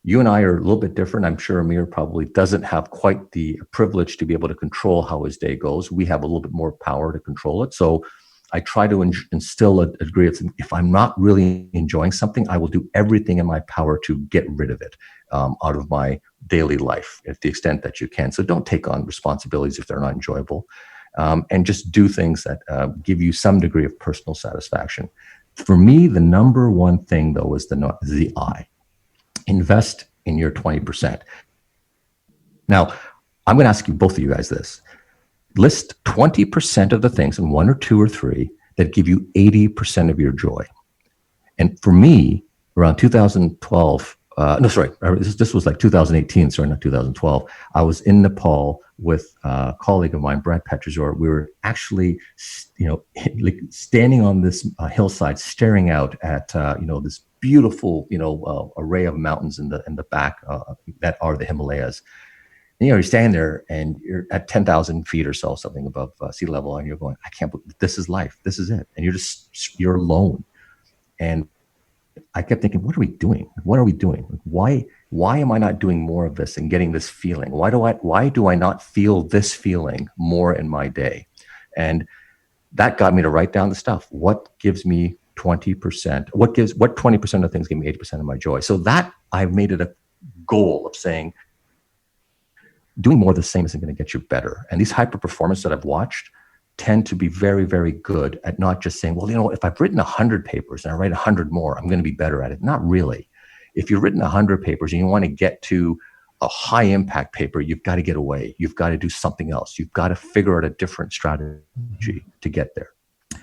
you and I are a little bit different. I'm sure Amir probably doesn't have quite the privilege to be able to control how his day goes. We have a little bit more power to control it. So I try to instill a degree of, if I'm not really enjoying something, I will do everything in my power to get rid of it out of my daily life, at the extent that you can. So don't take on responsibilities if they're not enjoyable, and just do things that give you some degree of personal satisfaction. For me, the number one thing, though, is the I. Invest in your 20%. Now, I'm going to ask you, both of you guys, this. List 20% of the things, and 1 or 2 or 3, that give you 80% of your joy. And for me, around 2012, this was like 2018, sorry, not 2012. I was in Nepal with a colleague of mine, Brad Petrozor. We were actually, standing on this hillside, staring out at, this beautiful, array of mountains in the back that are the Himalayas. And, you're standing there and you're at 10,000 feet or so, something above sea level, and you're going, I can't believe this is life. This is it. And you're alone. And I kept thinking, what are we doing? What are we doing? Why am I not doing more of this and getting this feeling? Why do I not feel this feeling more in my day? And that got me to write down the stuff. What gives me 20%? What 20% of things give me 80% of my joy? So that I've made it a goal of saying, doing more of the same isn't going to get you better. And these hyper performers that I've watched tend to be very, very good at not just saying, well, if I've written 100 papers and I write 100 more, I'm going to be better at it. Not really. If you've written 100 papers and you want to get to a high impact paper, you've got to get away. You've got to do something else. You've got to figure out a different strategy to get there.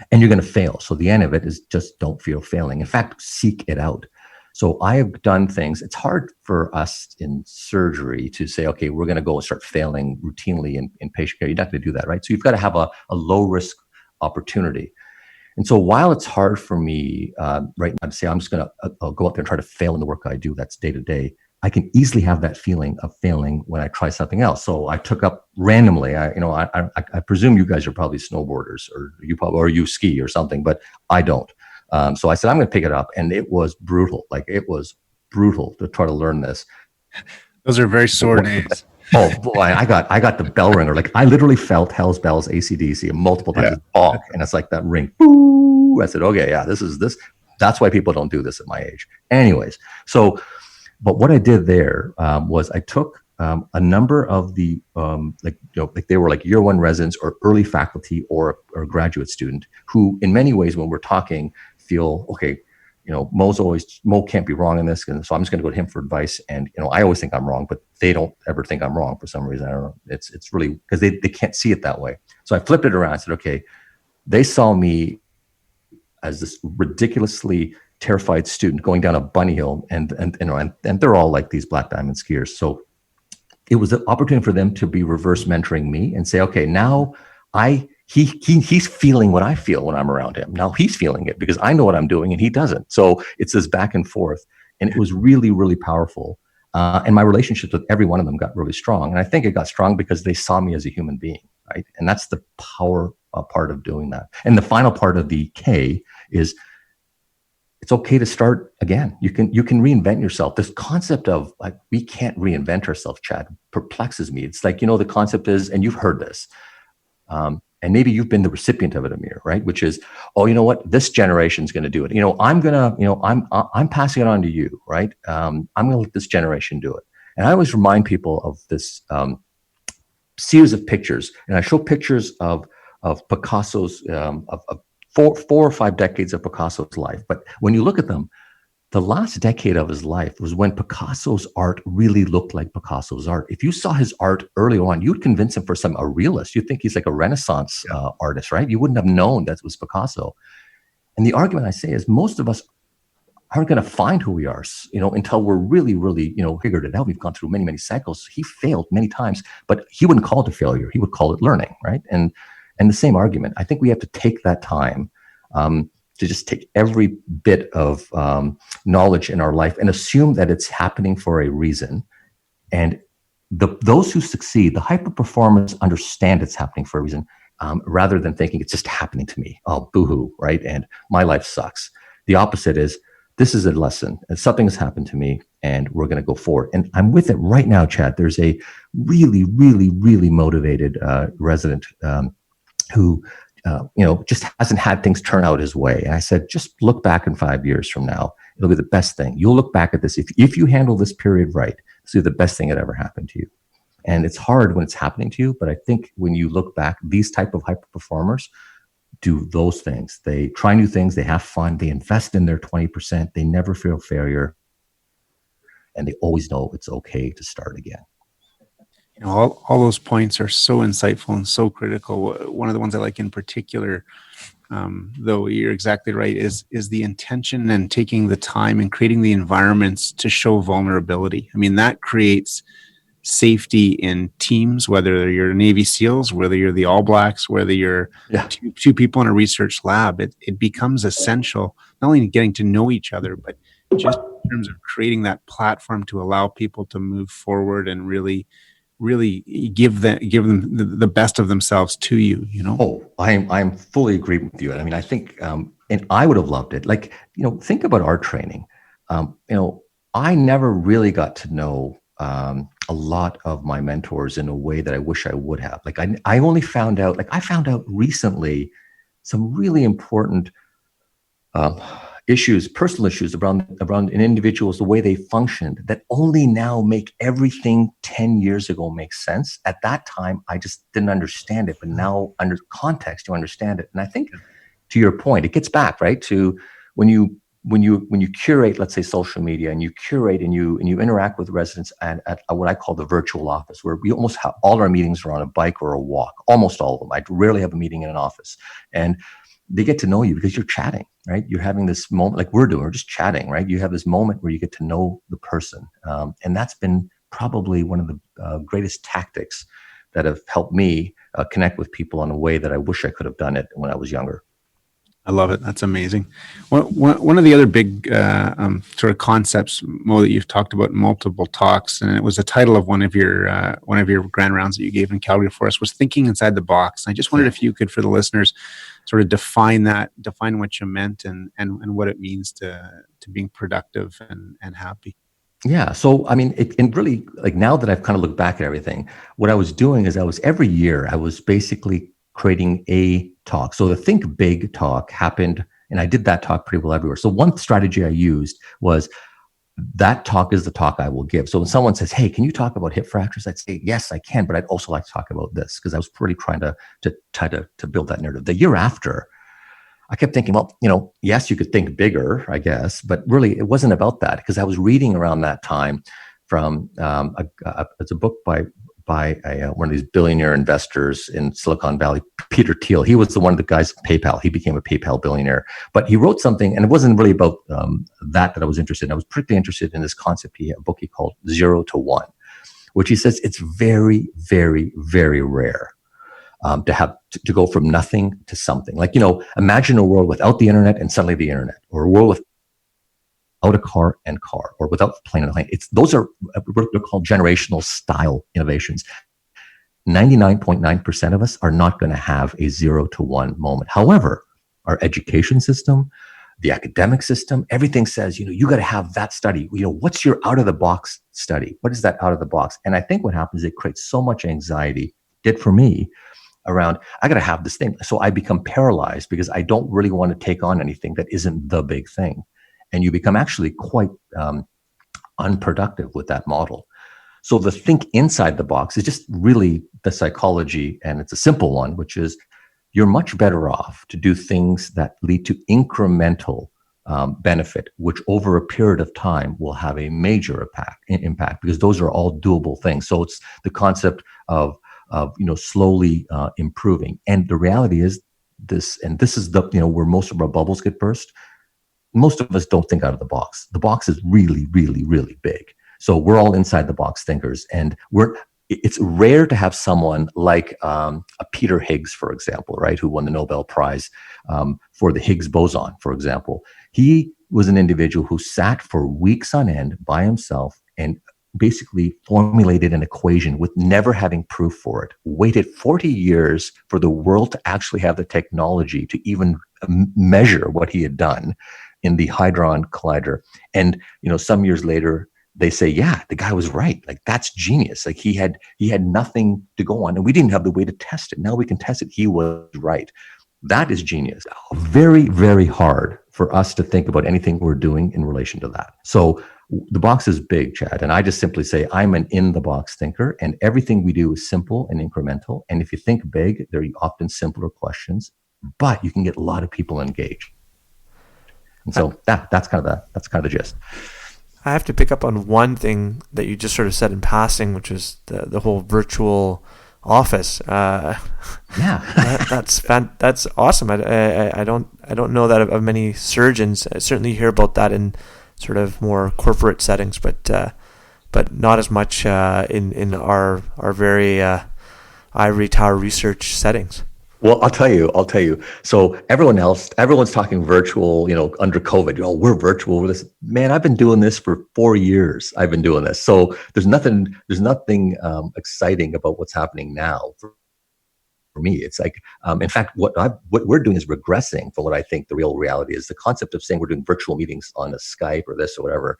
and you're going to fail. So the end of it is just don't fear failing. In fact, seek it out. So I have done things. It's hard for us in surgery to say, okay, we're going to go and start failing routinely in patient care. You're not going to do that, right? So you've got to have a low risk opportunity. And so while it's hard for me right now to say, I'm just going to go out there and try to fail in the work I do, that's day to day, I can easily have that feeling of failing when I try something else. So I took up randomly, I presume you guys are probably snowboarders, or you ski or something, but I don't. So I said, I'm going to pick it up. And it was brutal. Like, it was brutal to try to learn this. Those are very sore days. Oh boy, I got the bell ringer. Like, I literally felt Hell's Bells AC/DC multiple times. Yeah. And it's like that ring. Boo! I said, okay, yeah, this. That's why people don't do this at my age. Anyways, but what I did there was I took a number of the they were like year one residents or early faculty or graduate student who, in many ways, when we're talking, feel okay. Mo can't be wrong in this, and so I'm just going to go to him for advice. And I always think I'm wrong, but they don't ever think I'm wrong for some reason. I don't know. It's really because they can't see it that way. So I flipped it around. I said, okay, they saw me as this ridiculously terrified student going down a bunny hill, and they're all like these black diamond skiers. So it was an opportunity for them to be reverse mentoring me and say, okay, now he's feeling what I feel when I'm around him. Now he's feeling it because I know what I'm doing and he doesn't. So it's this back and forth, and it was really, really powerful. And my relationships with every one of them got really strong. And I think it got strong because they saw me as a human being, right? And that's the power part of doing that. And the final part of the K is it's okay to start again. You can reinvent yourself. This concept of like, we can't reinvent ourselves, Chad, perplexes me. It's like, the concept is, and you've heard this, and maybe you've been the recipient of it, Amir, right? Which is, oh, you know what? This generation's going to do it. I'm passing it on to you, right? I'm going to let this generation do it. And I always remind people of this series of pictures, and I show pictures of Picasso's of four or five decades of Picasso's life. But when you look at them, the last decade of his life was when Picasso's art really looked like Picasso's art. If you saw his art early on, you'd convince him for a realist. You'd think he's like a Renaissance artist, right? You wouldn't have known that was Picasso. And the argument I say is most of us aren't going to find who we are, until we're really, really, figured it out. We've gone through many, many cycles. He failed many times, but he wouldn't call it a failure. He would call it learning, right? And the same argument. I think we have to take that time to just take every bit of knowledge in our life and assume that it's happening for a reason. And those who succeed, the hyper performers, understand it's happening for a reason, rather than thinking it's just happening to me. Oh, boo-hoo, right? And my life sucks. The opposite is, this is a lesson, and something has happened to me, and we're going to go forward. And I'm with it right now, Chad. There's a really, really, really motivated resident who just hasn't had things turn out his way. And I said, just look back in 5 years from now. It'll be the best thing. You'll look back at this. If you handle this period right, this will be the best thing that ever happened to you. And it's hard when it's happening to you. But I think when you look back, these type of hyper performers do those things. They try new things. They have fun. They invest in their 20%. They never feel failure. And they always know it's okay to start again. All those points are so insightful and so critical. One of the ones I like in particular, though you're exactly right, is the intention and taking the time and creating the environments to show vulnerability. I mean, that creates safety in teams, whether you're Navy SEALs, whether you're the All Blacks, whether you're two people in a research lab. It becomes essential, not only in getting to know each other, but just in terms of creating that platform to allow people to move forward and really give them the best of themselves to you. Oh, I'm fully agree with you. I mean, I think, and I would have loved it. Like, think about art training. I never really got to know a lot of my mentors in a way that I wish I would have. Like, I only found out, I found out recently some really important personal issues around an individual's, the way they functioned, that only now make everything 10 years ago make sense. At that time, I just didn't understand it, but now under context, you understand it. And I think, to your point, it gets back, right, to when you curate, let's say, social media, and you curate and you interact with residents at what I call the virtual office, where we almost have all our meetings are on a bike or a walk, almost all of them. I rarely have a meeting in an office. And they get to know you because you're chatting, right? You're having this moment like we're doing, we're just chatting, right? You have this moment where you get to know the person. And that's been probably one of the greatest tactics that have helped me connect with people in a way that I wish I could have done it when I was younger. I love it. That's amazing. One of the other big sort of concepts, Mo, that you've talked about in multiple talks, and it was the title of one of your grand rounds that you gave in Calgary for us, was thinking inside the box. And I just wondered if you could, for the listeners, sort of define what you meant and what it means to being productive and happy. Yeah. So, I mean, and really, like now that I've kind of looked back at everything, what I was doing is every year I was basically creating a talk. So the Think Big talk happened, and I did that talk pretty well everywhere. So one strategy I used was that talk is the talk I will give. So when someone says, hey, can you talk about hip fractures? I'd say, yes, I can, but I'd also like to talk about this, because I was really trying to build that narrative. The year after, I kept thinking, well, yes, you could think bigger, I guess, but really it wasn't about that, because I was reading around that time from it's a book by one of these billionaire investors in Silicon Valley, Peter Thiel. He was the one of the guys at PayPal. He became a PayPal billionaire, but he wrote something, and it wasn't really about that I was interested in. I was particularly interested in this concept. He had a book he called 0 to 1, which he says it's very, very, very rare to go from nothing to something. Like, imagine a world without the internet and suddenly the internet, or a world without a car and car, or without a plane and a plane. Those are what they're called generational style innovations. 99.9% of us are not going to have a 0 to 1 moment. However, our education system, the academic system, everything says, you got to have that study. What's your out of the box study? What is that out of the box? And I think what happens is it creates so much anxiety, did for me, around, I got to have this thing. So I become paralyzed because I don't really want to take on anything that isn't the big thing. And you become actually quite unproductive with that model. So the think inside the box is just really the psychology, and it's a simple one, which is you're much better off to do things that lead to incremental benefit, which over a period of time will have a major impact, because those are all doable things. So it's the concept of slowly improving. And the reality is this is where most of our bubbles get burst. Most of us don't think out of the box. The box is really, really, really big. So we're all inside the box thinkers, and it's rare to have someone like a Peter Higgs, for example, right, who won the Nobel Prize for the Higgs boson, for example. He was an individual who sat for weeks on end by himself and basically formulated an equation with never having proof for it, waited 40 years for the world to actually have the technology to even measure what he had done in the Hadron Collider. And, some years later, they say, yeah, the guy was right. Like, that's genius. Like, he had nothing to go on, and we didn't have the way to test it. Now we can test it. He was right. That is genius. Very, very hard for us to think about anything we're doing in relation to that. So the box is big, Chad. And I just simply say, I'm an in the box thinker, and everything we do is simple and incremental. And if you think big, they're often simpler questions, but you can get a lot of people engaged. And so that's kind of the gist. I have to pick up on one thing that you just sort of said in passing, which is the whole virtual office. That's awesome. I don't know that of many surgeons. I certainly hear about that in sort of more corporate settings, but not as much in our very ivory tower research settings. Well, I'll tell you. So everyone's talking virtual, under COVID, we're virtual. Man, I've been doing this for 4 years. I've been doing this. So there's nothing exciting about what's happening now for me. It's like, in fact, what we're doing is regressing from what I think the real reality is. The concept of saying we're doing virtual meetings on a Skype or this or whatever,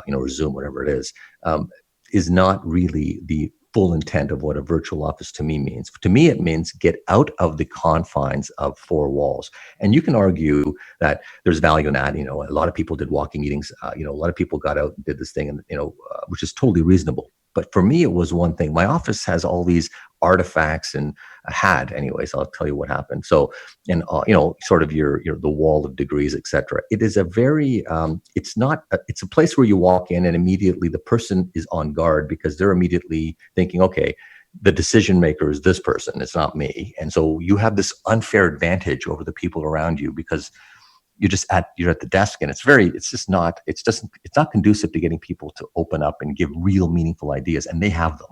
or Zoom, whatever it is not really the full intent of what a virtual office to me means. To me, it means get out of the confines of four walls. And you can argue that there's value in that. A lot of people did walking meetings. A lot of people got out and did this thing, and which is totally reasonable. But for me, it was one thing. My office has all these artifacts, and had anyways. I'll tell you what happened. So, and sort of your the wall of degrees, etc. It is a very it's a place where you walk in and immediately the person is on guard because they're immediately thinking, okay, the decision maker is this person, it's not me. And so you have this unfair advantage over the people around you because you're at the desk, and it's not conducive to getting people to open up and give real meaningful ideas, and they have them.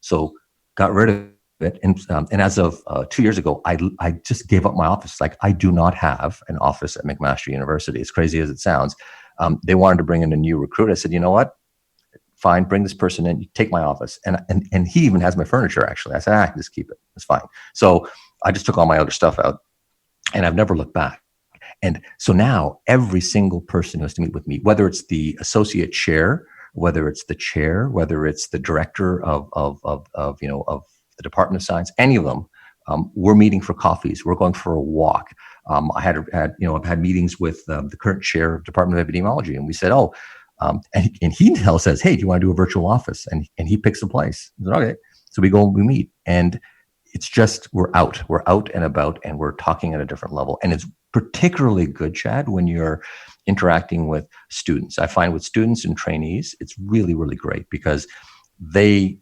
So got rid of it. And as of 2 years ago, I just gave up my office. Like, I do not have an office at McMaster University, as crazy as it sounds. They wanted to bring in a new recruit. I said, you know what? Fine, bring this person in, you take my office. And he even has my furniture, actually. I said, just keep it. It's fine. So I just took all my other stuff out, and I've never looked back. And so now every single person who has to meet with me, whether it's the associate chair, whether it's the chair, whether it's the director of the Department of Science, any of them, we're meeting for coffees. We're going for a walk. I've had meetings with the current chair of Department of Epidemiology, and we said, and he now says, hey, do you want to do a virtual office? And he picks a place. I said, okay. So we go and we meet, and it's just, we're out and about, and we're talking at a different level. And it's particularly good, Chad, when you're interacting with students. I find with students and trainees, it's really, really great because they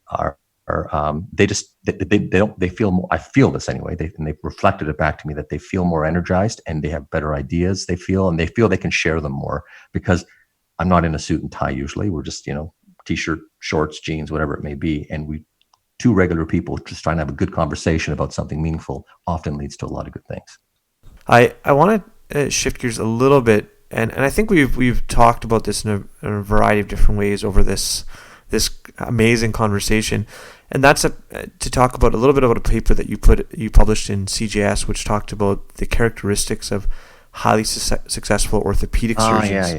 feel more, I feel this anyway. They've reflected it back to me that they feel more energized and they have better ideas. They feel they can share them more because I'm not in a suit and tie usually. We're just, t-shirt, shorts, jeans, whatever it may be. And two regular people just trying to have a good conversation about something meaningful often leads to a lot of good things. I want to shift gears a little bit, and I think we've talked about this in a variety of different ways over this amazing conversation, and that's to talk about a little bit about a paper that you published in CJS, which talked about the characteristics of highly successful orthopedic surgeons.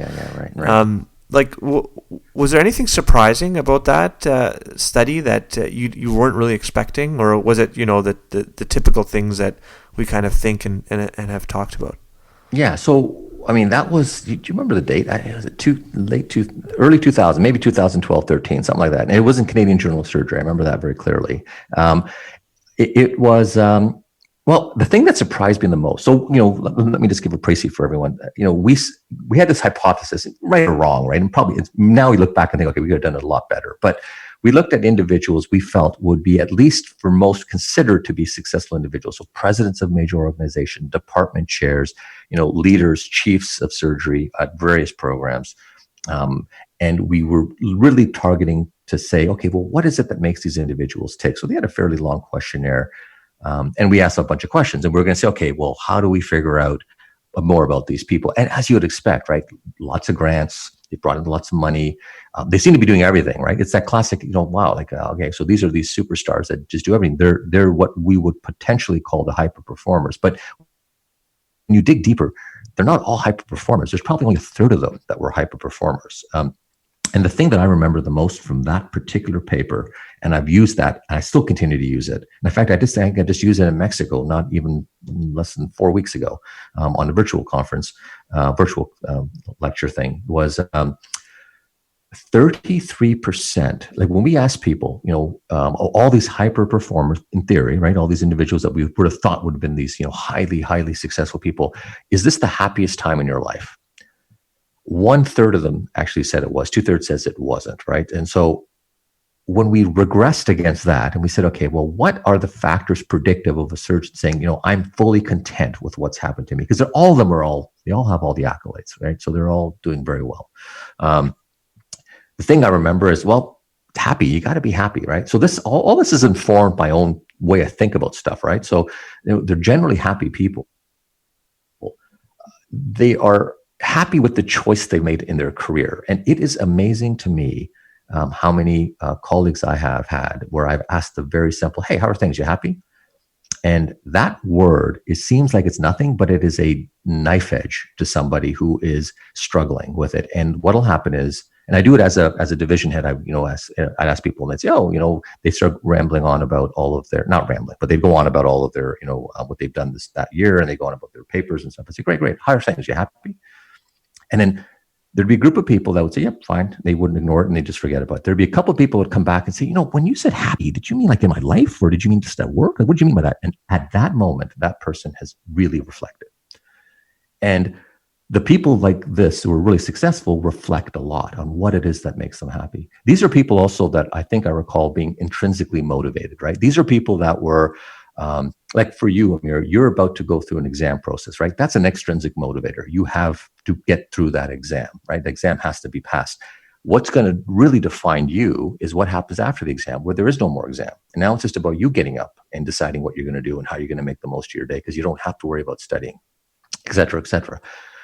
Right. Was there anything surprising about that study that you weren't really expecting, or was it the typical things that we kind of think and have talked about? Yeah. So that was. Do you remember the date? Was it early 2000, maybe 2012, 13, something like that. And it was in Canadian Journal of Surgery. I remember that very clearly. It was. Well, the thing that surprised me the most, so, let me just give a précis for everyone. We had this hypothesis, right or wrong, right? And probably now we look back and think, okay, we could have done it a lot better. But we looked at individuals we felt would be, at least for most, considered to be successful individuals. So presidents of major organizations, department chairs, leaders, chiefs of surgery at various programs. And we were really targeting to say, okay, well, what is it that makes these individuals tick? So they had a fairly long questionnaire. And we asked a bunch of questions, and we're going to say, okay, well, how do we figure out more about these people? And as you would expect, right? Lots of grants, they brought in lots of money. They seem to be doing everything, right? It's that classic, wow, okay, so these are these superstars that just do everything. They're what we would potentially call the hyper performers. But when you dig deeper, they're not all hyper performers. There's probably only a third of them that were hyper performers. And the thing that I remember the most from that particular paper, and I've used that, and I still continue to use it. And in fact, I just used it in Mexico, not even less than 4 weeks ago, on a virtual conference, lecture thing, was 33%. Like when we ask people, all these hyper performers in theory, right? All these individuals that we would have thought would have been these, highly, highly successful people. Is this the happiest time in your life? 1/3 of them actually said it was. 2/3 says it wasn't, right? And so when we regressed against that and we said, okay, well, what are the factors predictive of a surgeon saying, I'm fully content with what's happened to me? Because all of them they all have all the accolades, right? So they're all doing very well. The thing I remember is, well, happy, you got to be happy, right? So this, all this is informed by my own way I think about stuff, right? So they're generally happy people. They are happy with the choice they made in their career. And it is amazing to me how many colleagues I have had where I've asked the very simple, hey, how are things? You happy? And that word, it seems like it's nothing, but it is a knife edge to somebody who is struggling with it. And what'll happen is, and I do it as a division head, I'd ask people and they'd say, they start rambling on about all of their, not rambling, but they'd go on about all of their, what they've done that year, and they go on about their papers and stuff. I say, great. How are things? You happy? And then there'd be a group of people that would say, yep, fine. They wouldn't ignore it and they just forget about it. There'd be a couple of people who would come back and say, when you said happy, did you mean like in my life, or did you mean just at work? Like, what did you mean by that? And at that moment, that person has really reflected. And the people like this who are really successful reflect a lot on what it is that makes them happy. These are people also that I think I recall being intrinsically motivated, right? These are people that were, like for you, Amir, you're about to go through an exam process, right? That's an extrinsic motivator. You have to get through that exam, right? The exam has to be passed. What's going to really define you is what happens after the exam, where there is no more exam. And now it's just about you getting up and deciding what you're going to do and how you're going to make the most of your day, because you don't have to worry about studying, et cetera, et cetera.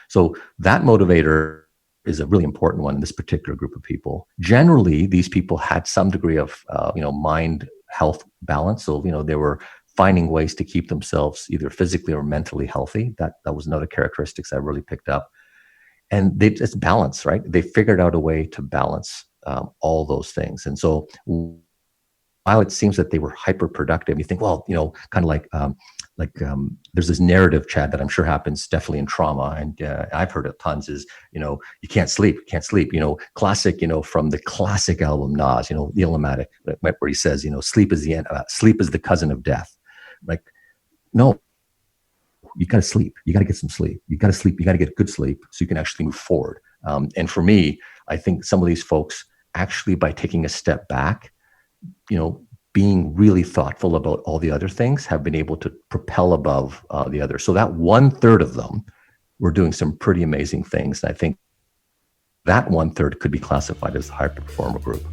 So that motivator is a really important one in this particular group of people. Generally, these people had some degree of, mind health balance. So, they were finding ways to keep themselves either physically or mentally healthy. That was another characteristics I really picked up. And it's balance, right? They figured out a way to balance all those things. And so while it seems that they were hyper productive, you think, well, kind of like there's this narrative, Chad, that I'm sure happens definitely in trauma, and I've heard it tons. Is you can't sleep. Classic, from the classic album Nas, the Illmatic, where he says, sleep is the cousin of death. Like, no, you got to sleep. You got to get some sleep. You got to sleep. You got to get good sleep so you can actually move forward. And for me, I think some of these folks actually, by taking a step back, being really thoughtful about all the other things, have been able to propel above the others. So that 1/3 of them were doing some pretty amazing things. And I think that 1/3 could be classified as the high performer group.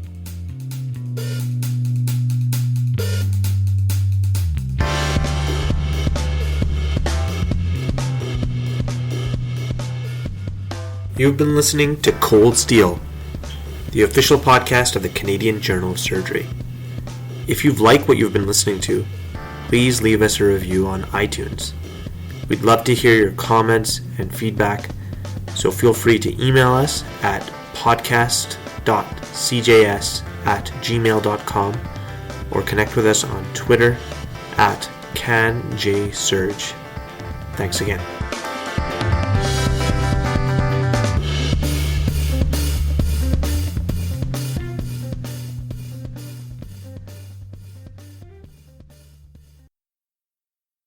You've been listening to Cold Steel, the official podcast of the Canadian Journal of Surgery. If you've liked what you've been listening to, please leave us a review on iTunes. We'd love to hear your comments and feedback, so feel free to email us at podcast.cjs@gmail.com or connect with us on Twitter @CanJSurge. Thanks again.